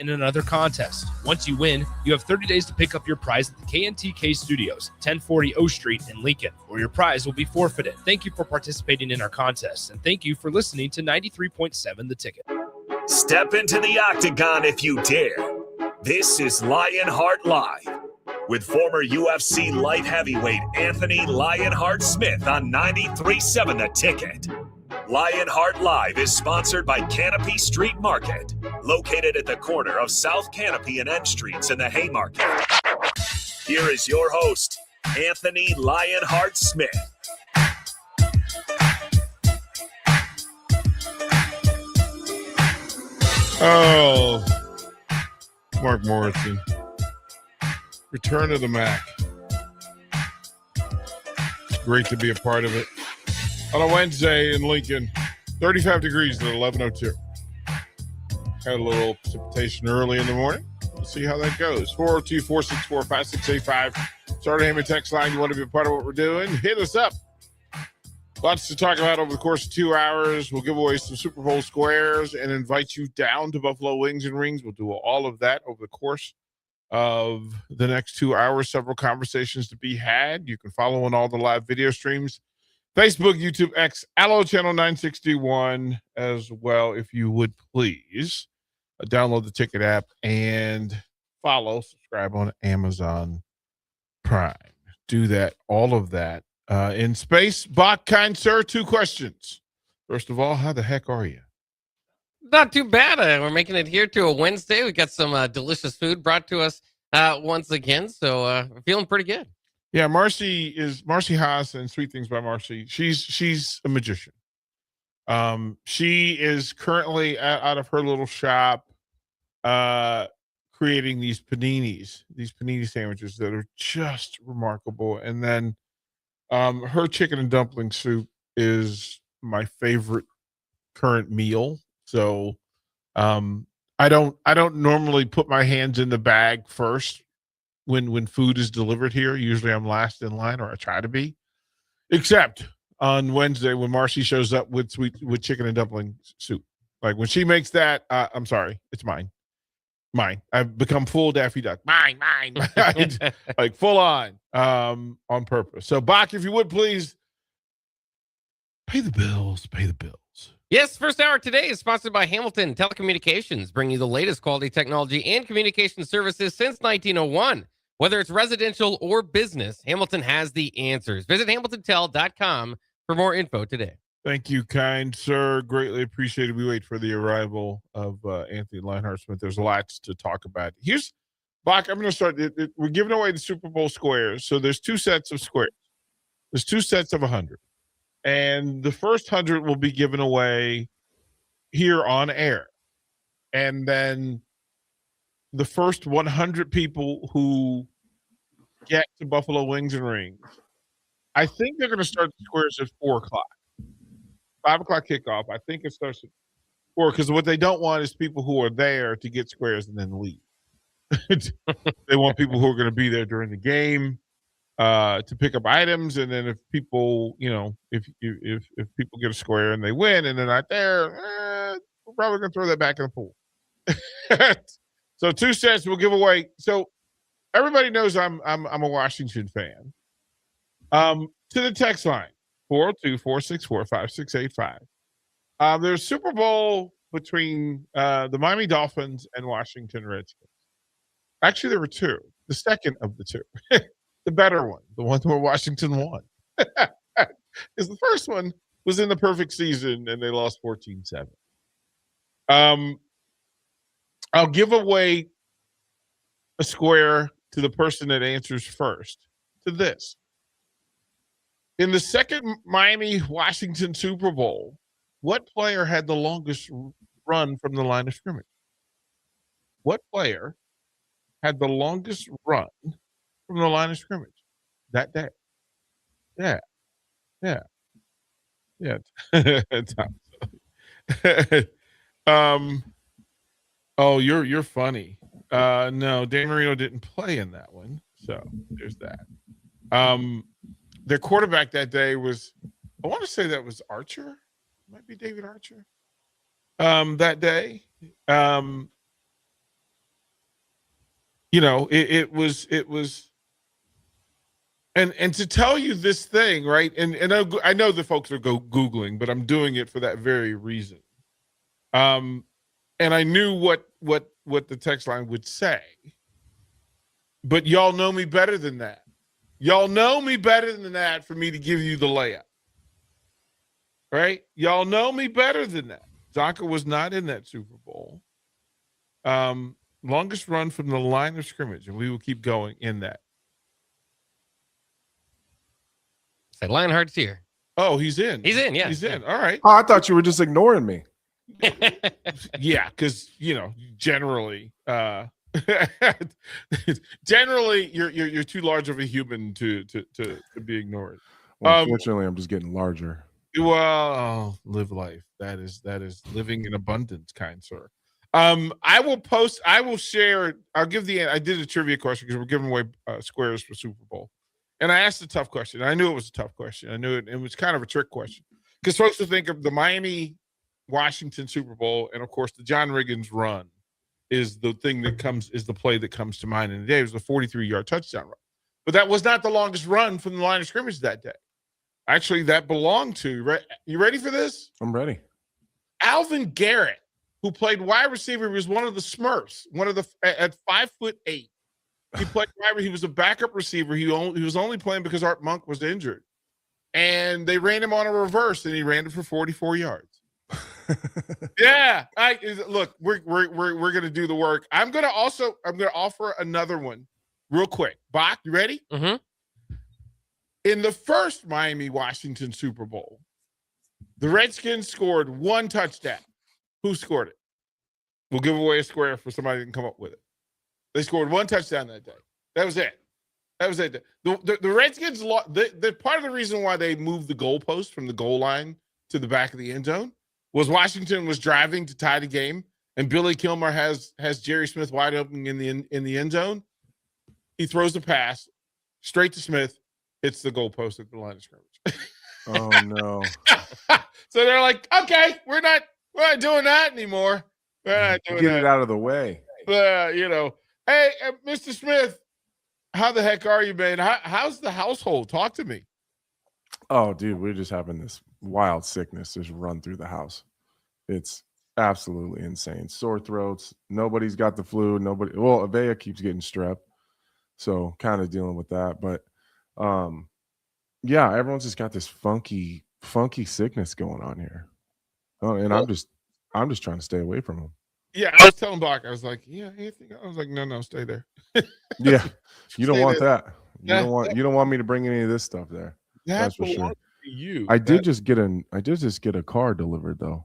in another contest. Once you win, you have 30 days to pick up your prize at the KNTK Studios, 1040 O Street in Lincoln, or your prize will be forfeited. Thank you for participating in our contest, and thank you for listening to 93.7 The Ticket. Step into the octagon if you dare. This is Lionheart Live with former UFC light heavyweight Anthony Lionheart Smith on 93.7 The Ticket. Lionheart Live is sponsored by Canopy Street Market, located at the corner of South Canopy and N Streets in the Haymarket. Here is your host, Anthony Lionheart Smith. Oh, Mark Morrison. Return of the Mac. Great to be a part of it. On a Wednesday in Lincoln, 35 degrees at 11:02. Had a little precipitation early in the morning. We'll see how that goes. 402-464-5685. Starter Hammond text line. You want to be a part of what we're doing? Hit us up. Lots to talk about over the course of 2 hours. We'll give away some Super Bowl squares and invite you down to Buffalo Wings and Rings. We'll do all of that over the course of the next 2 hours. Several conversations to be had. You can follow on all the live video streams. Facebook, YouTube, X, Allo Channel 961 as well, if you would please. Download the Ticket app and subscribe on Amazon Prime. Do that, all of that. In space, Bach, kind sir, 2 questions. First of all, how the heck are you? Not too bad. We're making it here to a Wednesday. We got some delicious food brought to us once again, so we're feeling pretty good. Yeah, Marcy Haas and Sweet Things by Marcy. She's a magician. She is currently out of her little shop creating these panini sandwiches that are just remarkable. And then her chicken and dumpling soup is my favorite current meal. So I don't normally put my hands in the bag first when food is delivered here. Usually I'm last in line, or I try to be, except on Wednesday when Marcy shows up with chicken and dumpling soup. Like when she makes that, I'm sorry, it's mine. I've become full Daffy Duck. Mine. Like full on purpose. So Bach, if you would please pay the bills. Yes, first hour today is sponsored by Hamilton Telecommunications, bringing you the latest quality technology and communication services since 1901. Whether it's residential or business, Hamilton has the answers. Visit hamiltontel.com for more info today. Thank you, kind sir. Greatly appreciated. We wait for the arrival of Anthony Lionheart Smith. There's lots to talk about. Here's, Bach, I'm going to start. We're giving away the Super Bowl squares. So there's 2 sets of squares. There's 2 sets of 100. And the first 100 will be given away here on air. And then the first 100 people who get to Buffalo Wings and Rings, I think they're going to start the squares at 4 o'clock. 5 o'clock kickoff. I think it starts at 4, because what they don't want is people who are there to get squares and then leave. They want people who are going to be there during the game to pick up items, and then if people, if people get a square and they win and they're not there, we're probably going to throw that back in the pool. So 2 sets we'll give away. So everybody knows I'm a Washington fan. To the text line 402-464-5685. There's Super Bowl between the Miami Dolphins and Washington Redskins. Actually, there were 2. The second of the 2. The better one, the one where Washington won. Because the first one was in the perfect season and they lost 14-7. I'll give away a square to the person that answers first to this. In the second Miami-Washington Super Bowl, what player had the longest run from the line of scrimmage? What player had the longest run from the line of scrimmage that day? Yeah. Oh, you're funny. No, Dan Marino didn't play in that one, so there's that. Their quarterback that day was, I want to say that was Archer. Might be David Archer. That day. it was, and to tell you this thing, right? And I know the folks are Googling, but I'm doing it for that very reason. And I knew what the text line would say, but y'all know me better than that. Y'all know me better than that for me to give you the layup, right? Y'all know me better than that. Zonka was not in that Super Bowl. Longest run from the line of scrimmage, and we will keep going in that. Say Lionheart's here. Oh, he's in. He's in, yeah. He's in. All right. Oh, I thought you were just ignoring me. Yeah, because generally, generally you're too large of a human to be ignored. Well, unfortunately, I'm just getting larger. Well, live life. That is living in abundance, kind sir. I will share. I did a trivia question because we're giving away squares for Super Bowl, and I asked a tough question. I knew it was a tough question. I knew it was kind of a trick question because folks will think of the Miami Washington Super Bowl, and of course the John Riggins run is the play that comes to mind in the day. It was a 43-yard touchdown run, but that was not the longest run from the line of scrimmage that day. Actually, that belonged to, you ready for this? I'm ready. Alvin Garrett, who played wide receiver, he was one of the Smurfs, at 5'8". He played wide. He was a backup receiver. He was only playing because Art Monk was injured, and they ran him on a reverse, and he ran it for 44 yards. Yeah, look, we're gonna do the work. I'm gonna offer another one, real quick. Bach, you ready? Mm-hmm. In the first Miami-Washington Super Bowl, the Redskins scored one touchdown. Who scored it? We'll give away a square for somebody that can come up with it. They scored one touchdown that day. That was it. The Redskins lost. The part of the reason why they moved the goalpost from the goal line to the back of the end zone was Washington was driving to tie the game, and Billy Kilmer has Jerry Smith wide open in the end zone. He throws the pass straight to Smith, hits the goalpost at the line of scrimmage. Oh no! So they're like, okay, we're not doing that anymore. We're not doing Get that. it out of the way. Hey, Mr. Smith, how the heck are you, man? How's the household? Talk to me. Oh, dude, we're just having this wild sickness just run through the house. It's absolutely insane. Sore throats. Nobody's got the flu. Well, Avea keeps getting strep, so kind of dealing with that. But yeah, everyone's just got this funky sickness going on here. Oh, and I'm just trying to stay away from them. Yeah, I was telling Bach, I was like, yeah, anything? I was like, no, stay there. Yeah, you don't want there. that. You don't want me to bring any of this stuff there. That's for sure. I did just get a car delivered though,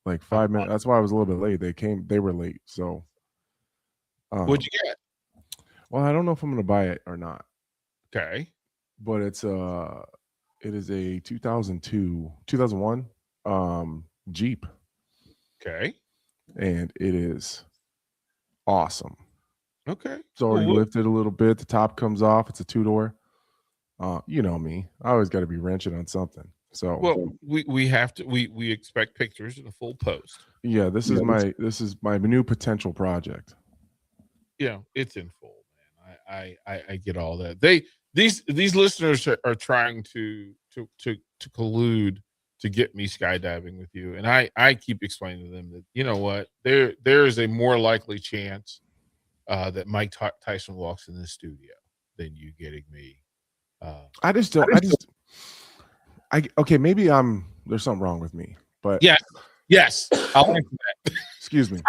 like 5 minutes. That's why I was a little bit late. They were late. So, what'd you get? Well, I don't know if I'm going to buy it or not. Okay, but it is a 2001 Jeep. Okay, and it is awesome. Okay, it's already lifted a little bit. The top comes off. It's a 2-door. You know me. I always got to be wrenching on something. So we have to we expect pictures in a full post. Yeah, this is my new potential project. Yeah, it's in full, man. I get all that. These listeners are trying to collude to get me skydiving with you, and I keep explaining to them that, you know what, there is a more likely chance that Mike Tyson walks in the studio than you getting me. Okay, maybe there's something wrong with me, but yes, I'll answer that. Excuse me.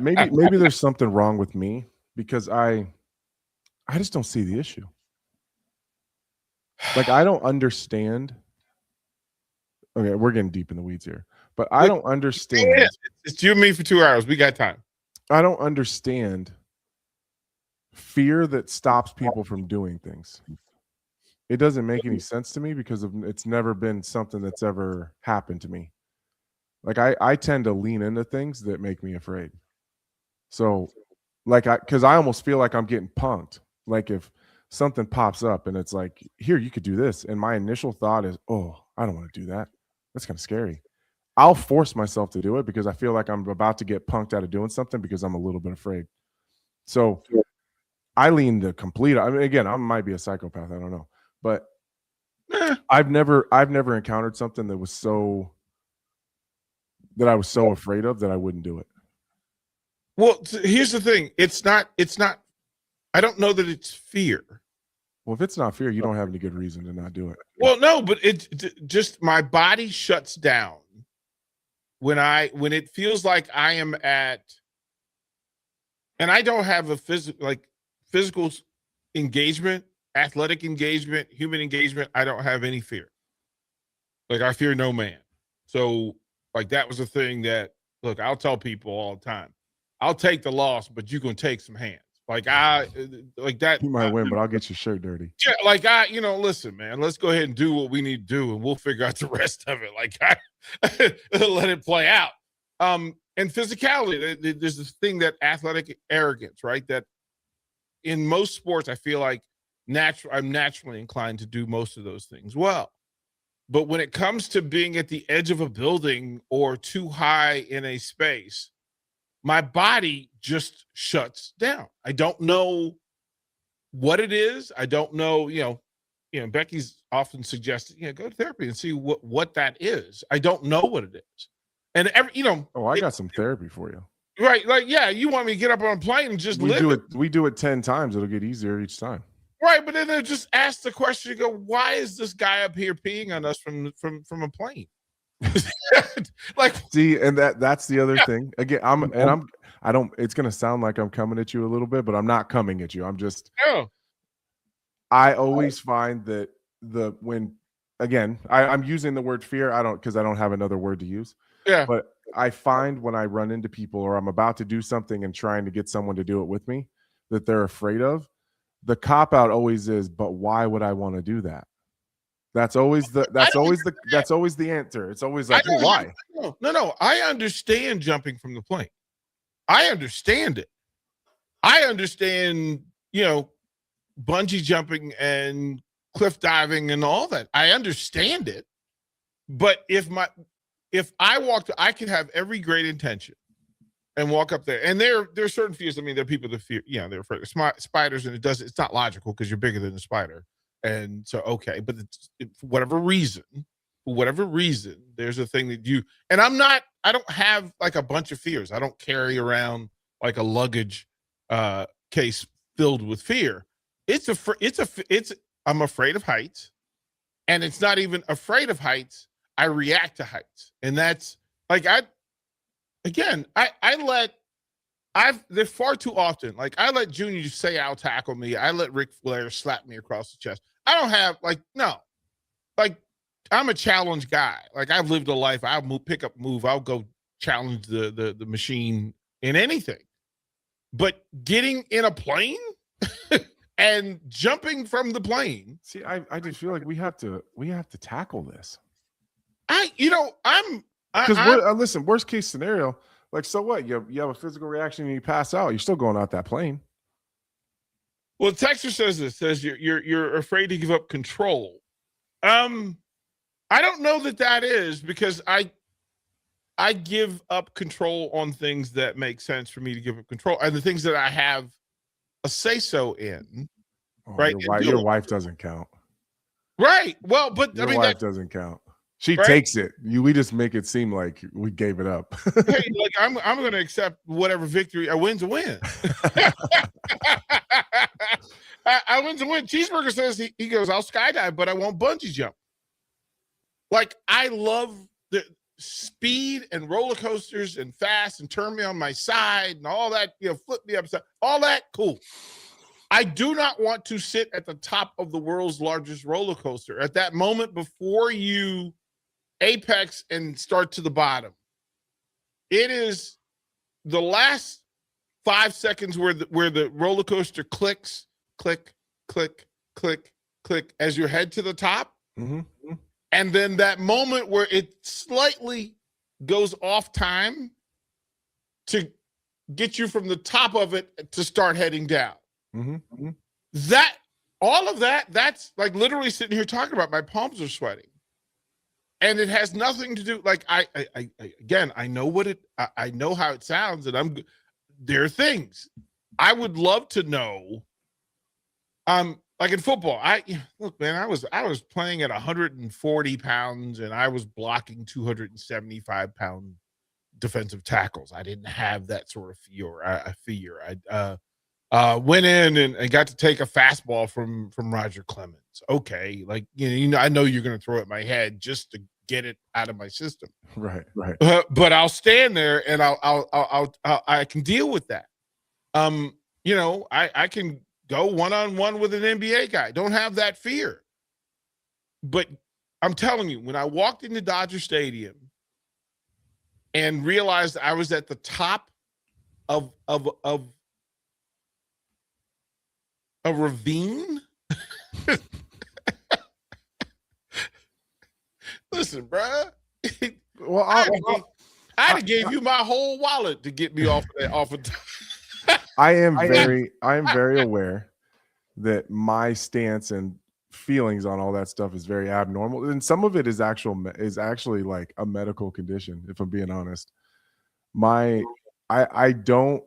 maybe there's something wrong with me because I just don't see the issue. Like, I don't understand. Okay, we're getting deep in the weeds here, but I don't understand. Yeah, it's you and me for 2 hours. We got time. I don't understand fear that stops people from doing things. It doesn't make any sense to me because it's never been something that's ever happened to me. Like, I tend to lean into things that make me afraid. So, because I almost feel like I'm getting punked. Like, if something pops up and it's like, here, you could do this, and my initial thought is, oh, I don't want to do that. That's kind of scary. I'll force myself to do it because I feel like I'm about to get punked out of doing something because I'm a little bit afraid. So I lean the complete. I mean, again, I might be a psychopath. I don't know, but I've never encountered something that was that I was so afraid of that I wouldn't do it. Well, here's the thing. It's not, I don't know that it's fear. Well, if it's not fear, you don't have any good reason to not do it. Well, no, but just my body shuts down when it feels like I am at, and I don't have a physical engagement, athletic engagement, human engagement. I don't have any fear. Like, I fear no man. So like, that was a thing that, look, I'll tell people all the time, I'll take the loss, but you're going to take some hands. Like, that. You might win, but I'll get your shirt dirty. Yeah, like, listen, man, let's go ahead and do what we need to do, and we'll figure out the rest of it. Like, let it play out. And physicality, there's this thing, that athletic arrogance, right? That in most sports, I feel like I'm naturally inclined to do most of those things well. But when it comes to being at the edge of a building or too high in a space, my body just shuts down. I don't know what it is. I don't know, Becky's often suggested, go to therapy and see what that is. I don't know what it is. And I got some therapy for you. Right. Like, yeah, you want me to get up on a plane and just live We do it 10 times. It'll get easier each time. Right. But then they just ask the question, you go, why is this guy up here peeing on us from a plane? Like, see, and that's the other thing. Again, it's gonna sound like I'm coming at you a little bit, but I'm not coming at you. I'm just I always find that I'm using the word fear. Because I don't have another word to use. Yeah. But I find when I run into people, or I'm about to do something and trying to get someone to do it with me, that they're afraid of, the cop out always is, but why would I want to do that? That's always the answer. It's always like, why? No. I understand jumping from the plane. I understand it. I understand, bungee jumping and cliff diving and all that. I understand it. But if I could have every great intention and walk up there, and there are certain fears. I mean, there are people that fear, they're afraid of spiders, and it's not logical because you're bigger than the spider. And so, okay, but for whatever reason, there's a thing that and I don't have like a bunch of fears. I don't carry around like a luggage case filled with fear. I'm afraid of heights, and it's not even afraid of heights. I react to heights. And that's like, they're far too often. Like, I let Junior say I'll tackle me. I let Ric Flair slap me across the chest. I don't have I'm a challenge guy. Like, I've lived a life. I'll move. I'll go challenge the machine in anything. But getting in a plane and jumping from the plane. See, I just feel like we have to tackle this. Listen, worst case scenario, like, so what? You have a physical reaction and you pass out. You're still going out that plane. Well, Texter says you're afraid to give up control. I don't know that is, because I give up control on things that make sense for me to give up control, and the things that I have a say-so in. Right. Your wife doesn't count. Right. Well, but your wife doesn't count. She right? takes it. We just make it seem like we gave it up. Hey, like, I'm going to accept whatever victory. A win's a win. I win's a win. Cheeseburger says he goes, I'll skydive, but I won't bungee jump. Like, I love the speed and roller coasters and fast and turn me on my side and all that, flip me upside, all that, cool. I do not want to sit at the top of the world's largest roller coaster at that moment before you apex and start to the bottom. It is the last 5 seconds where the roller coaster clicks, click, click, click, click as you head to the top. Mm-hmm. And then that moment where it slightly goes off time to get you from the top of it to start heading down. Mm-hmm. That, all of that, that's like literally sitting here talking about, my palms are sweating. And it has nothing to do, like, I know I know how it sounds, and there are things, I would love to know. Like in football, look, man, I was playing at 140 pounds and I was blocking 275-pound defensive tackles. I didn't have that sort of fear. I went in and got to take a fastball from Roger Clemens. Okay, like I know you're going to throw it at my head just to get it out of my system. Right. But I'll stand there and I can deal with that. I can go one-on-one with an NBA guy. Don't have that fear. But I'm telling you, when I walked into Dodger Stadium and realized I was at the top of a ravine. Listen, bro. Well, I gave you my whole wallet to get me off of I am very aware that my stance and feelings on all that stuff is very abnormal, and some of it is actually like a medical condition. If I'm being honest, I don't.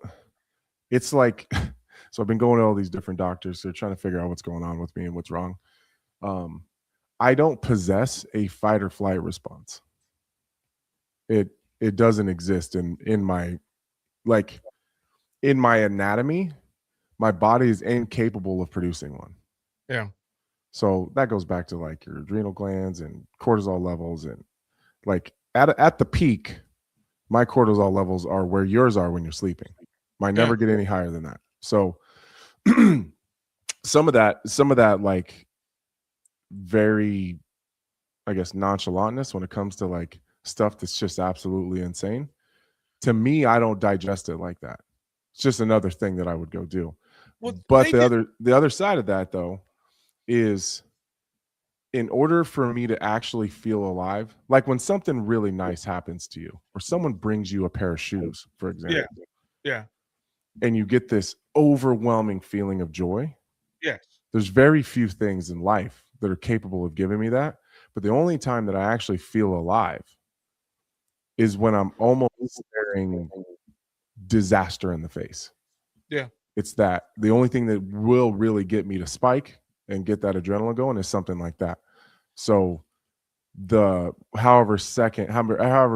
It's like, so I've been going to all these different doctors. They're trying to figure out what's going on with me and what's wrong. I don't possess a fight or flight response. It doesn't exist in my anatomy. My body is incapable of producing one. Yeah. So that goes back to like your adrenal glands and cortisol levels, and like at the peak, my cortisol levels are where yours are when you're sleeping. Might never get any higher than that. So some of that like very, I guess, nonchalantness when it comes to like stuff that's just absolutely insane. To me, I don't digest it like that. It's just another thing that I would go do. Well, but the other side of that though is, in order for me to actually feel alive, like when something really nice happens to you, or someone brings you a pair of shoes, for example. Yeah. And you get this overwhelming feeling of joy. Yes. There's very few things in life that are capable of giving me that. But the only time that I actually feel alive is when I'm almost staring disaster in the face. Yeah. It's that the only thing that will really get me to spike and get that adrenaline going is something like that. So however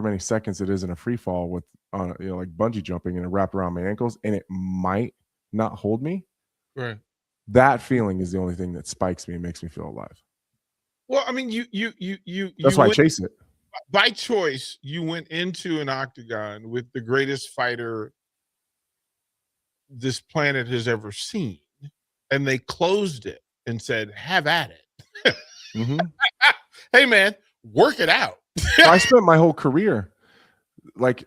many seconds it is in a free fall with like bungee jumping and a wrap around my ankles, and it might not hold me. Right. That feeling is the only thing that spikes me and makes me feel alive. Well, I mean, that's why I chase it. By choice, you went into an octagon with the greatest fighter this planet has ever seen, and they closed it and said, "Have at it." Mm-hmm. Hey, man, work it out. I spent my whole career, like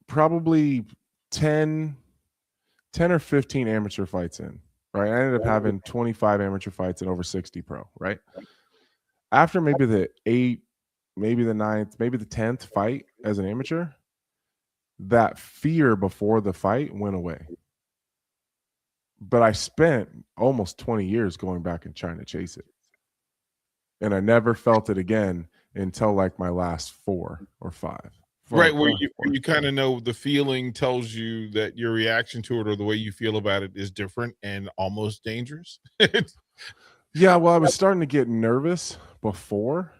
probably 10 or 15 amateur fights in, right? I ended up having 25 amateur fights and over 60 pro, right? After maybe the 8th, maybe the 9th, maybe the 10th fight as an amateur, that fear before the fight went away. But I spent almost 20 years going back and trying to chase it. And I never felt it again until like my last 4 or 5. Right, where you kind of know the feeling tells you that your reaction to it or the way you feel about it is different and almost dangerous. Yeah, well, I was starting to get nervous before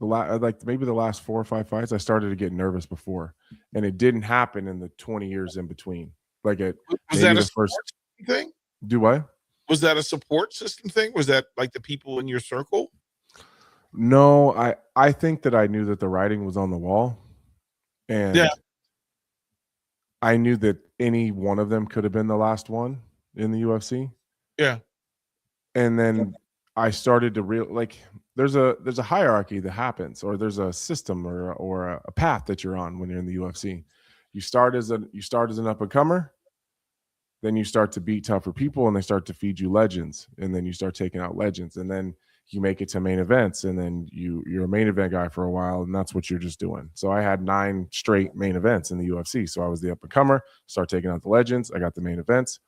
maybe the last 4 or 5 fights. I started to get nervous before, and it didn't happen in the 20 years in between. Like was that a support thing? Do I? Was that a support system thing? Was that like the people in your circle? No, I think that I knew that the writing was on the wall, and I knew that any one of them could have been the last one in the UFC. Yeah. And then I started to there's a hierarchy that happens, or there's a system or a path that you're on when you're in the UFC. You start as an up and comer, then you start to beat tougher people, and they start to feed you legends, and then you start taking out legends, and then you make it to main events, and then you're a main event guy for a while, and that's what you're just doing. So I had 9 straight main events in the UFC. So I was the up and comer, start taking out the legends, I got the main events.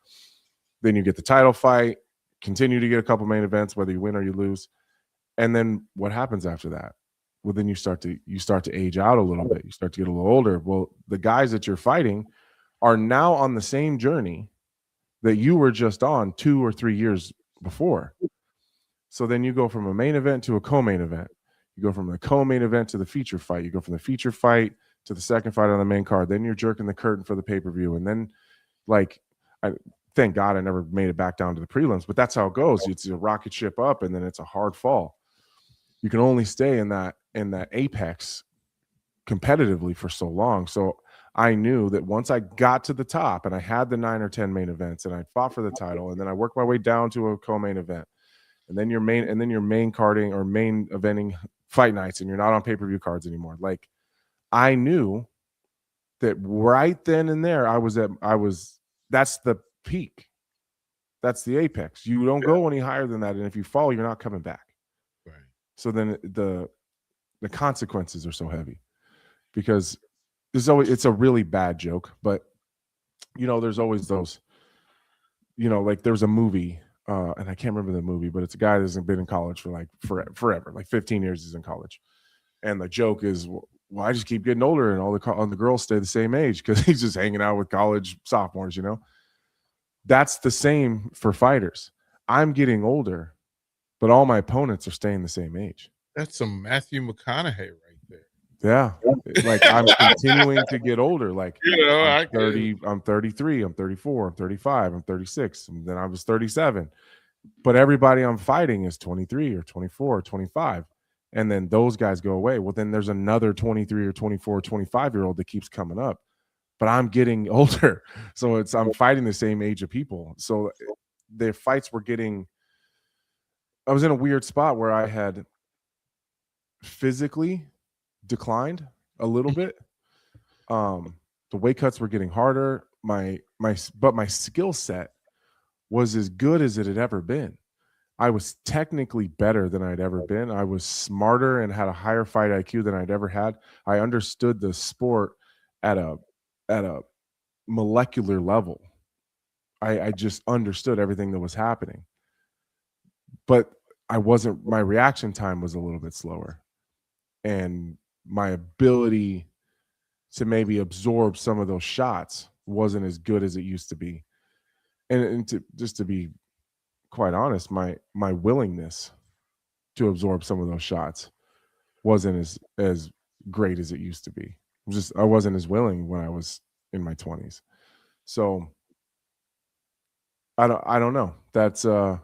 Then you get the title fight, continue to get a couple main events, whether you win or you lose. And then what happens after that? Well, then you start to age out a little bit. You start to get a little older. Well, the guys that you're fighting are now on the same journey that you were just on 2 or 3 years before. So then you go from a main event to a co-main event. You go from the co-main event to the feature fight. You go from the feature fight to the second fight on the main card. Then you're jerking the curtain for the pay-per-view. And then, like, thank God I never made it back down to the prelims, but that's how it goes. It's a rocket ship up, and then it's a hard fall. You can only stay in that apex competitively for so long. So I knew that once I got to the top and I had the 9 or 10 main events and I fought for the title, and then I worked my way down to a co-main event, and then your main carding or main eventing fight nights, and you're not on pay-per-view cards anymore. Like, I knew that right then and there that's the peak. That's the apex. You don't go any higher than that. And if you fall, you're not coming back. Right. So then the consequences are so heavy, because it's a really bad joke, but there's always those, like there's a movie, and I can't remember the movie, but it's a guy that's been in college for like forever, like 15 years he's in college. And the joke is, well, I just keep getting older and all the girls stay the same age because he's just hanging out with college sophomores, That's the same for fighters. I'm getting older, but all my opponents are staying the same age. That's some Matthew McConaughey right there. Yeah. Like, I'm continuing to get older. Like, I'm 30, I'm 33, I'm 34, I'm 35, I'm 36, and then I was 37. But everybody I'm fighting is 23 or 24 or 25. And then those guys go away. Well, then there's another 23 or 24 or 25-year-old that keeps coming up. But I'm getting older. So I'm fighting the same age of people. So the fights were I was in a weird spot where I had physically declined a little bit. The weight cuts were getting harder. But my skill set was as good as it had ever been. I was technically better than I'd ever been. I was smarter and had a higher fight IQ than I'd ever had. I understood the sport at a molecular level. I just understood everything that was happening. But my reaction time was a little bit slower. And my ability to maybe absorb some of those shots wasn't as good as it used to be. And to be quite honest, my willingness to absorb some of those shots wasn't as great as it used to be. I wasn't as willing when I was in my 20s. So I don't know. That's when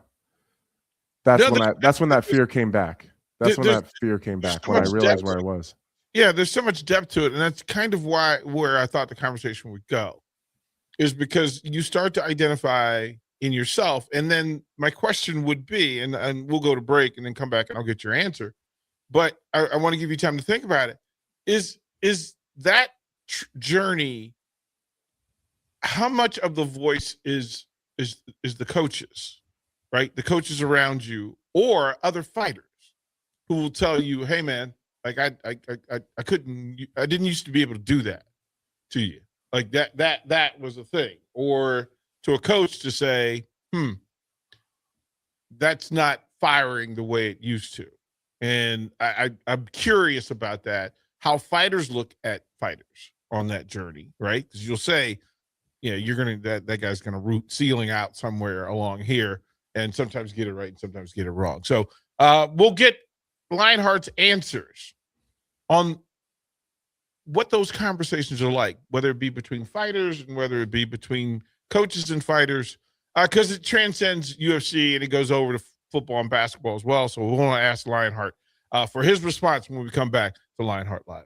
that fear came back. That's when that fear came back, when I realized where I was. Yeah, there's so much depth to it, and that's kind of where I thought the conversation would go, is because you start to identify in yourself. And then my question would be, and we'll go to break and then come back and I'll get your answer, but I want to give you time to think about it. Is that journey, how much of the voice is the coaches, right? The coaches around you, or other fighters who will tell you, hey man, like I didn't used to be able to do that to you. Like that was a thing. Or to a coach to say, that's not firing the way it used to. And I'm curious about that, how fighters look at fighters on that journey, right? Because you'll say, you're that guy's gonna root ceiling out somewhere along here, and sometimes get it right and sometimes get it wrong. So we'll get Lionheart's answers on what those conversations are like, whether it be between fighters and whether it be between coaches and fighters, because it transcends UFC and it goes over to football and basketball as well. So we want to ask Lionheart for his response when we come back to Lionheart Live.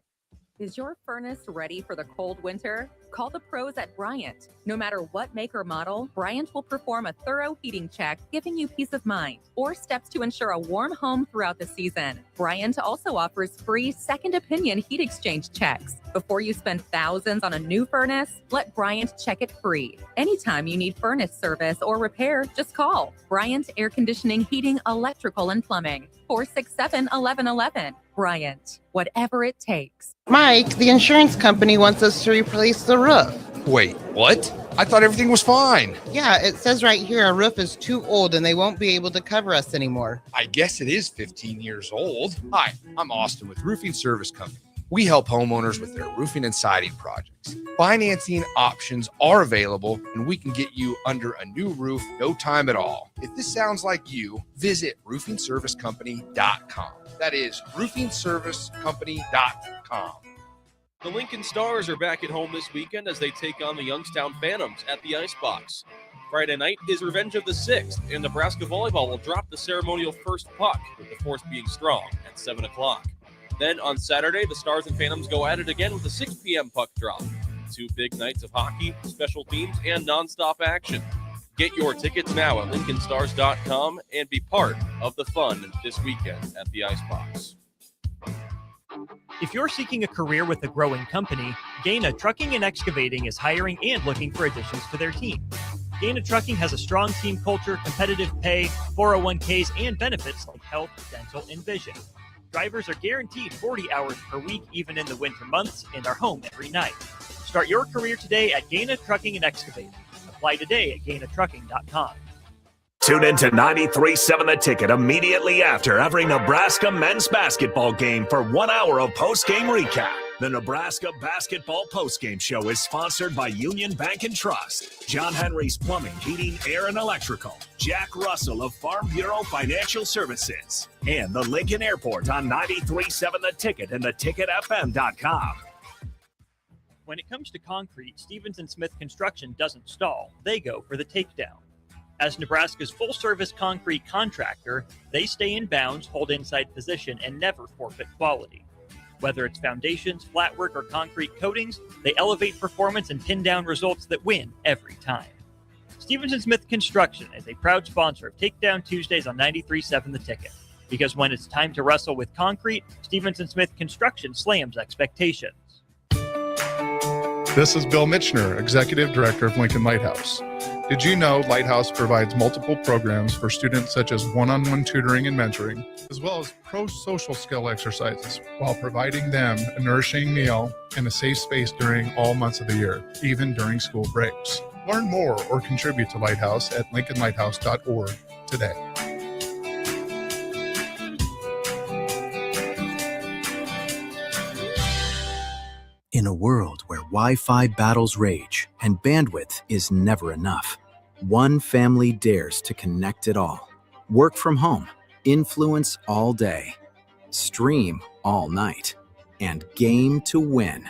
Is your furnace ready for the cold winter? Call the pros at Bryant. No matter what make or model, Bryant will perform a thorough heating check, giving you peace of mind, or steps to ensure a warm home throughout the season. Bryant also offers free second opinion heat exchange checks. Before you spend thousands on a new furnace, let Bryant check it free. Anytime you need furnace service or repair, just call Bryant Air Conditioning, Heating, Electrical, and Plumbing, 467-1111. Bryant, whatever it takes. Mike, the insurance company wants us to replace the roof. Wait, what? I thought everything was fine. Yeah, it says right here our roof is too old and they won't be able to cover us anymore. I guess it is 15 years old. Hi, I'm Austin with Roofing Service Company. We help homeowners with their roofing and siding projects. Financing options are available, and we can get you under a new roof no time at all. If this sounds like you, visit roofingservicecompany.com. That is roofingservicecompany.com. The Lincoln Stars are back at home this weekend as they take on the Youngstown Phantoms at the Icebox. Friday night is Revenge of the Sixth, and Nebraska volleyball will drop the ceremonial first puck, with the force being strong, at 7 o'clock. Then on Saturday, the Stars and Phantoms go at it again with a 6 p.m. puck drop. 2 big nights of hockey, special teams, and nonstop action. Get your tickets now at LincolnStars.com and be part of the fun this weekend at the Icebox. If you're seeking a career with a growing company, Gaina Trucking and Excavating is hiring and looking for additions to their team. Gaina Trucking has a strong team culture, competitive pay, 401ks, and benefits like health, dental, and vision. Drivers are guaranteed 40 hours per week, even in the winter months, and are home every night. Start your career today at Gaina Trucking and Excavating. Apply today at GainaTrucking.com. Tune in to 93.7 The Ticket immediately after every Nebraska men's basketball game for 1 hour of post-game recap. The Nebraska Basketball Postgame Show is sponsored by Union Bank and Trust, John Henry's Plumbing, Heating, Air, and Electrical, Jack Russell of Farm Bureau Financial Services, and the Lincoln Airport on 93.7 The Ticket and theticketfm.com. When it comes to concrete, Stevens & Smith Construction doesn't stall. They go for the takedown. As Nebraska's full-service concrete contractor, they stay in bounds, hold inside position, and never forfeit quality. Whether it's foundations, flatwork, or concrete coatings, they elevate performance and pin down results that win every time. Stevens & Smith Construction is a proud sponsor of Takedown Tuesdays on 93.7 The Ticket. Because when it's time to wrestle with concrete, Stevens & Smith Construction slams expectations. This is Bill Mitchner, Executive Director of Lincoln Lighthouse. Did you know Lighthouse provides multiple programs for students such as one-on-one tutoring and mentoring, as well as pro-social skill exercises, while providing them a nourishing meal and a safe space during all months of the year, even during school breaks? Learn more or contribute to Lighthouse at lincolnlighthouse.org today. In a world where Wi-Fi battles rage and bandwidth is never enough, one family dares to connect it all. Work from home, influence all day, stream all night, and game to win.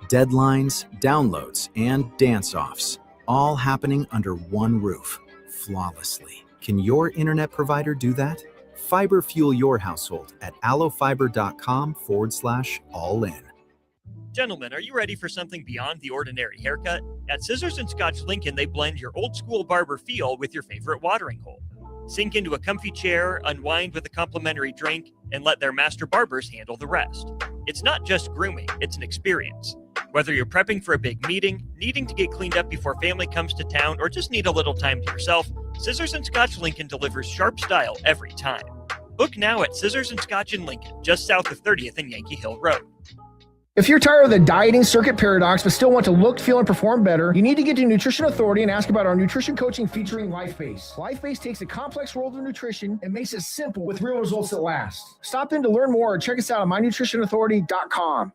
Deadlines, downloads, and dance-offs, all happening under one roof, flawlessly. Can your internet provider do that? Fiber fuel your household at allofiber.com/all-in. Gentlemen, are you ready for something beyond the ordinary haircut? At Scissors & Scotch Lincoln, they blend your old-school barber feel with your favorite watering hole. Sink into a comfy chair, unwind with a complimentary drink, and let their master barbers handle the rest. It's not just grooming, it's an experience. Whether you're prepping for a big meeting, needing to get cleaned up before family comes to town, or just need a little time to yourself, Scissors & Scotch Lincoln delivers sharp style every time. Book now at Scissors & Scotch in Lincoln, just south of 30th and Yankee Hill Road. If you're tired of the dieting circuit paradox but still want to look, feel, and perform better, you need to get to Nutrition Authority and ask about our nutrition coaching featuring LifeBase. LifeBase takes the complex world of nutrition and makes it simple with real results that last. Stop in to learn more or check us out on mynutritionauthority.com.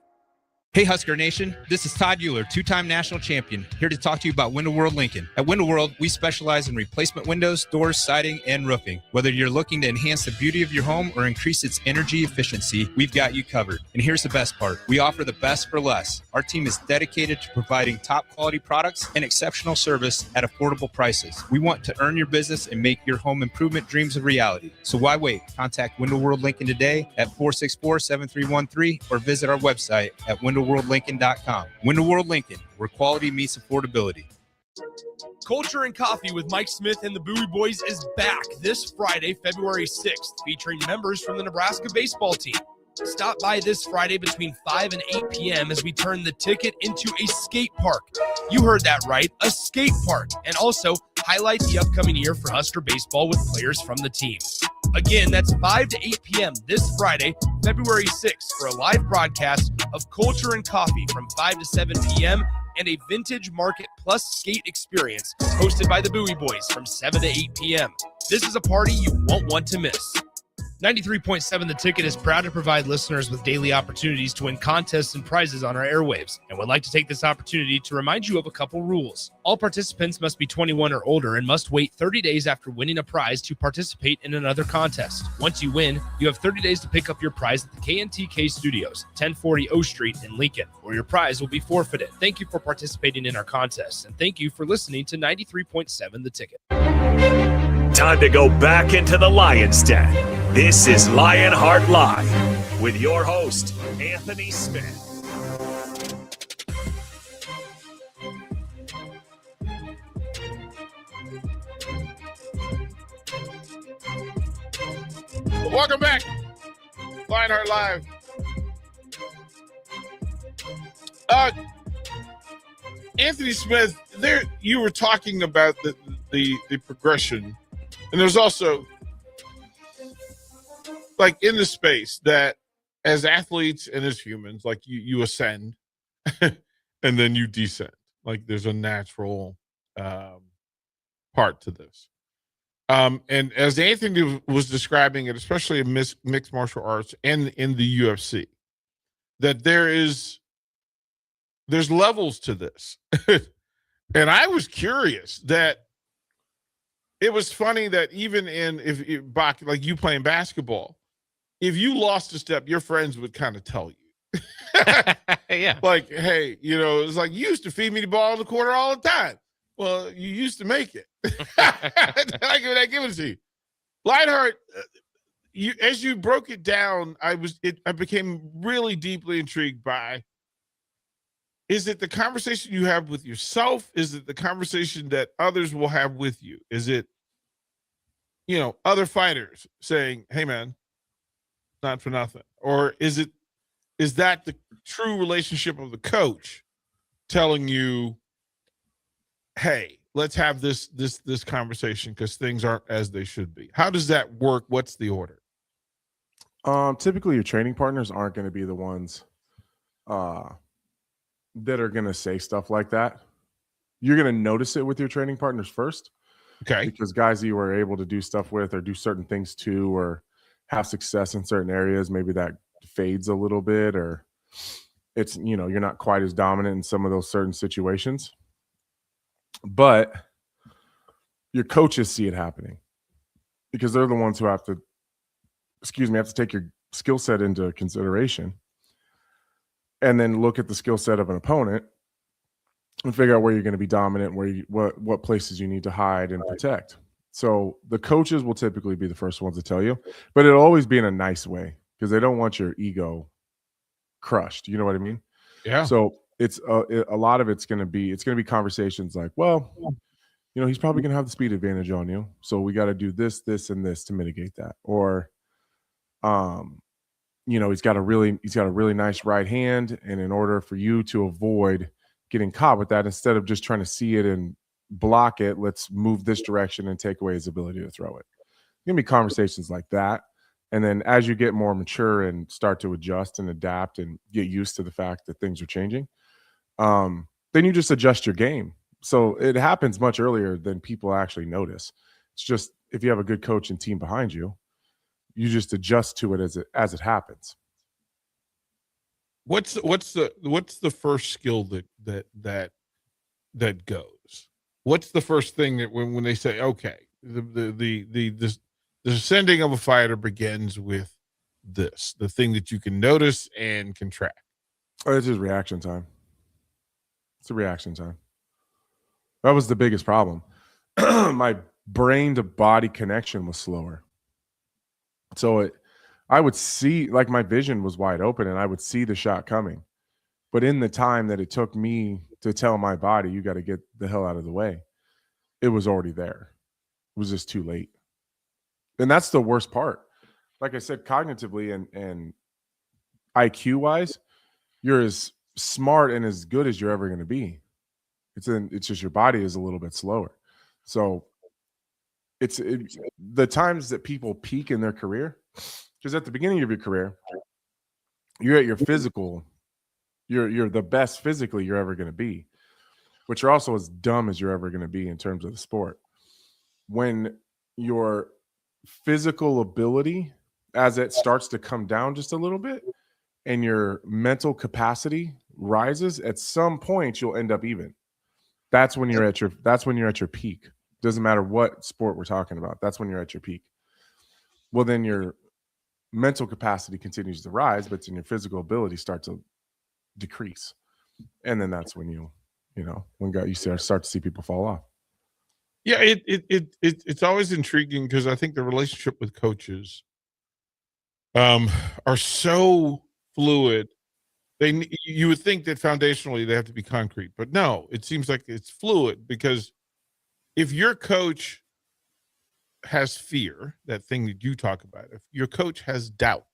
Hey Husker Nation, this is Todd Euler, two-time national champion, here to talk to you about Window World Lincoln. At Window World, we specialize in replacement windows, doors, siding, and roofing. Whether you're looking to enhance the beauty of your home or increase its energy efficiency, we've got you covered. And here's the best part. We offer the best for less. Our team is dedicated to providing top quality products and exceptional service at affordable prices. We want to earn your business and make your home improvement dreams a reality. So why wait? Contact Window World Lincoln today at 464-7313 or visit our website at WindowWorldLincoln.com. Window World Lincoln, where quality meets affordability. Culture and Coffee with Mike Smith and the Bowie Boys is back this Friday, February 6th, featuring members from the Nebraska baseball team. Stop by this Friday between 5 and 8 p.m. as we turn the ticket into a skate park. You heard that right, a skate park, and also highlight the upcoming year for Husker baseball with players from the team. Again, that's 5 to 8 p.m. this Friday, February 6th, for a live broadcast of Culture and Coffee from 5 to 7 p.m. and a Vintage Market Plus skate experience hosted by the Bowie Boys from 7 to 8 p.m. This is a party you won't want to miss. 93.7 The Ticket is proud to provide listeners with daily opportunities to win contests and prizes on our airwaves, and would like to take this opportunity to remind you of a couple rules. All participants must be 21 or older and must wait 30 days after winning a prize to participate in another contest. Once you win, you have 30 days to pick up your prize at the KNTK Studios, 1040 O Street in Lincoln, or your prize will be forfeited. Thank you for participating in our contests, and thank you for listening to 93.7 The Ticket. Time to go back into the Lion's Den. This is Lionheart Live with your host, Anthony Smith. Welcome back. Lionheart Live. Anthony Smith, there you were talking about the progression, and there's also like in the space that as athletes and as humans, like you ascend and then you descend. Like there's a natural part to this. And as Anthony was describing it, especially in mixed martial arts and in the UFC, that there's levels to this. And I was curious that it was funny that even like you playing basketball, if you lost a step, your friends would kind of tell you. Yeah. Like, hey, it's like, you used to feed me the ball in the corner all the time. Well, you used to make it. I give it to you. Lionheart, as you broke it down, I became really deeply intrigued by, is it the conversation you have with yourself? Is it the conversation that others will have with you? Is it, other fighters saying, hey man, not for nothing? Or is that the true relationship of the coach telling you, hey, let's have this conversation because things aren't as they should be? How does that work? What's the order? Typically your training partners aren't going to be the ones that are going to say stuff like that. You're going to notice it with your training partners first. Okay. Because guys that you were able to do stuff with or do certain things to or have success in certain areas, maybe that fades a little bit, or it's, you're not quite as dominant in some of those certain situations. But your coaches see it happening because they're the ones who have to take your skill set into consideration and then look at the skill set of an opponent and figure out where you're going to be dominant, what places you need to hide and protect. So the coaches will typically be the first ones to tell you, but it'll always be in a nice way because they don't want your ego crushed. You know what I mean? Yeah. So it's a lot of it's going to be conversations like, well, he's probably going to have the speed advantage on you, so we got to do this, and this to mitigate that. Or, he's got a really nice right hand, and in order for you to avoid getting caught with that, instead of just trying to see it and block it, let's move this direction and take away his ability to throw it. Gonna be conversations like that. And then as you get more mature and start to adjust and adapt and get used to the fact that things are changing, then you just adjust your game. So it happens much earlier than people actually notice. It's just, if you have a good coach and team behind you, you just adjust to it as it happens. What's the first skill that goes? What's the first thing that when they say, okay, the ascending of a fighter begins with this, the thing that you can notice and can track? Oh, it's just reaction time. It's a reaction time. That was the biggest problem. My brain to body connection was slower. So I would see, like, my vision was wide open and I would see the shot coming. But in the time that it took me to tell my body, you got to get the hell out of the way, it was already there. It was just too late. And that's the worst part. Like I said, cognitively and IQ wise, you're as smart and as good as you're ever going to be. It's just your body is a little bit slower. So it's the times that people peak in their career, because at the beginning of your career, you're at your physical, you're the best physically you're ever going to be, but you're also as dumb as you're ever going to be in terms of the sport. When your physical ability as it starts to come down just a little bit and your mental capacity rises, at some point you'll end up even. That's when you're at your peak. Doesn't matter what sport we're talking about. That's when you're at your peak. Well, then your mental capacity continues to rise, but then your physical ability starts to decrease. And then that's when you start to see people fall off. Yeah, it's always intriguing because I think the relationship with coaches are so fluid. You would think that foundationally they have to be concrete, but no, it seems like it's fluid, because if your coach has fear, that thing that you talk about, if your coach has doubt,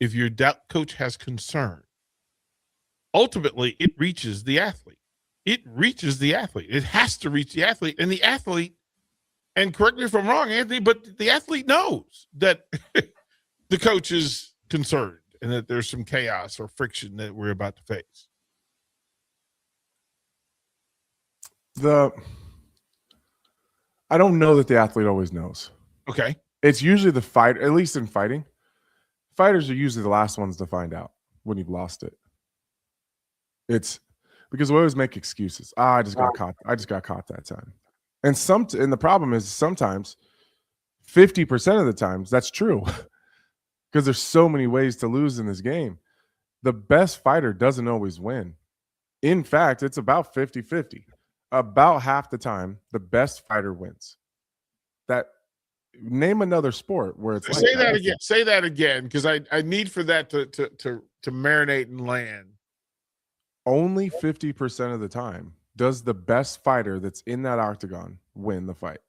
if your coach has concern, ultimately it reaches the athlete. It reaches the athlete. It has to reach the athlete, and the athlete, and correct me if I'm wrong, Anthony, but the athlete knows that the coach is concerned and that there's some chaos or friction that we're about to face. I don't know that the athlete always knows. Okay. It's usually the fight, at least in fighting. Fighters are usually the last ones to find out when you've lost it. It's because we always make excuses. I just got caught. I just got caught that time. And the problem is sometimes 50% of the times that's true. Because there's so many ways to lose in this game. The best fighter doesn't always win. In fact, it's about 50-50. About half the time, the best fighter wins. Name another sport where it's Say that again. Say that again, because I need for that to marinate and land. Only 50% of the time does the best fighter that's in that octagon win the fight.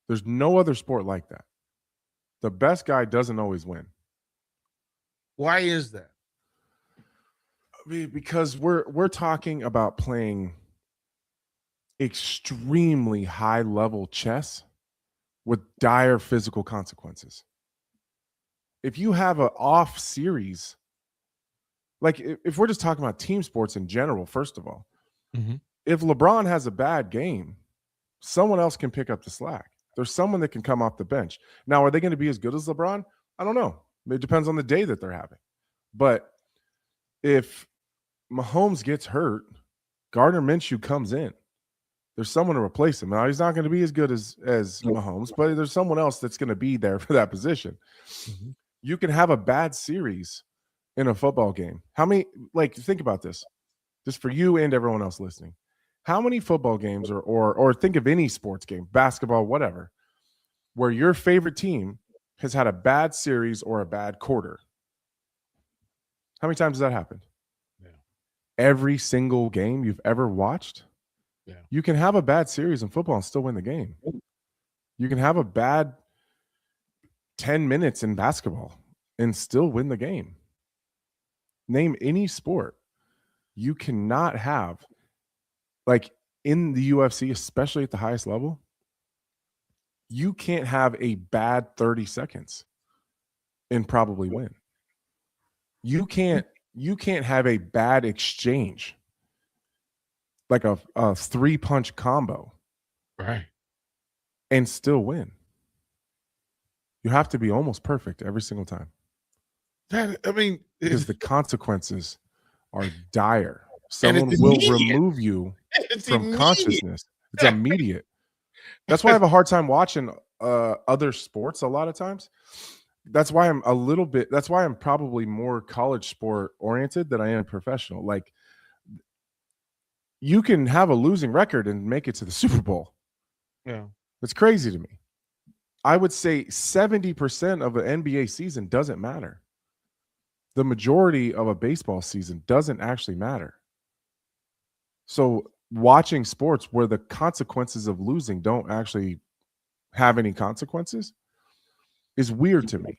There's no other sport like that. The best guy doesn't always win. Why is that? Because we're talking about playing extremely high level chess with dire physical consequences. If you have an off series, like if we're just talking about team sports in general, first of all, if LeBron has a bad game, someone else can pick up the slack. There's someone that can come off the bench. Now, are they going to be as good as LeBron? I don't know. It depends on the day that they're having. But if Mahomes gets hurt, Gardner Minshew comes in. There's someone to replace him. Now, he's not going to be as good as Mahomes, but there's someone else that's going to be there for that position. You can have a bad series in a football game. How many, think about this, just for you and everyone else listening. How many football games or think of any sports game, basketball, whatever, where your favorite team has had a bad series or a bad quarter? How many times has that happened? Yeah. Every single game you've ever watched? Yeah. You can have a bad series in football and still win the game. You can have a bad 10 minutes in basketball and still win the game. Name any sport. You cannot have, like in the UFC, especially at the highest level, you can't have a bad 30 seconds and probably win. You can't have a bad exchange, like a 3-punch combo, right, and still win. You have to be almost perfect every single time. Because the consequences are dire. Someone will remove you from consciousness. It's immediate. That's why I have a hard time watching other sports a lot of times. That's why I'm probably more college sport oriented than I am professional. Like, you can have a losing record and make it to the Super Bowl. Yeah. It's crazy to me. I would say 70% of an NBA season doesn't matter. The majority of a baseball season doesn't actually matter. So watching sports where the consequences of losing don't actually have any consequences is weird to me.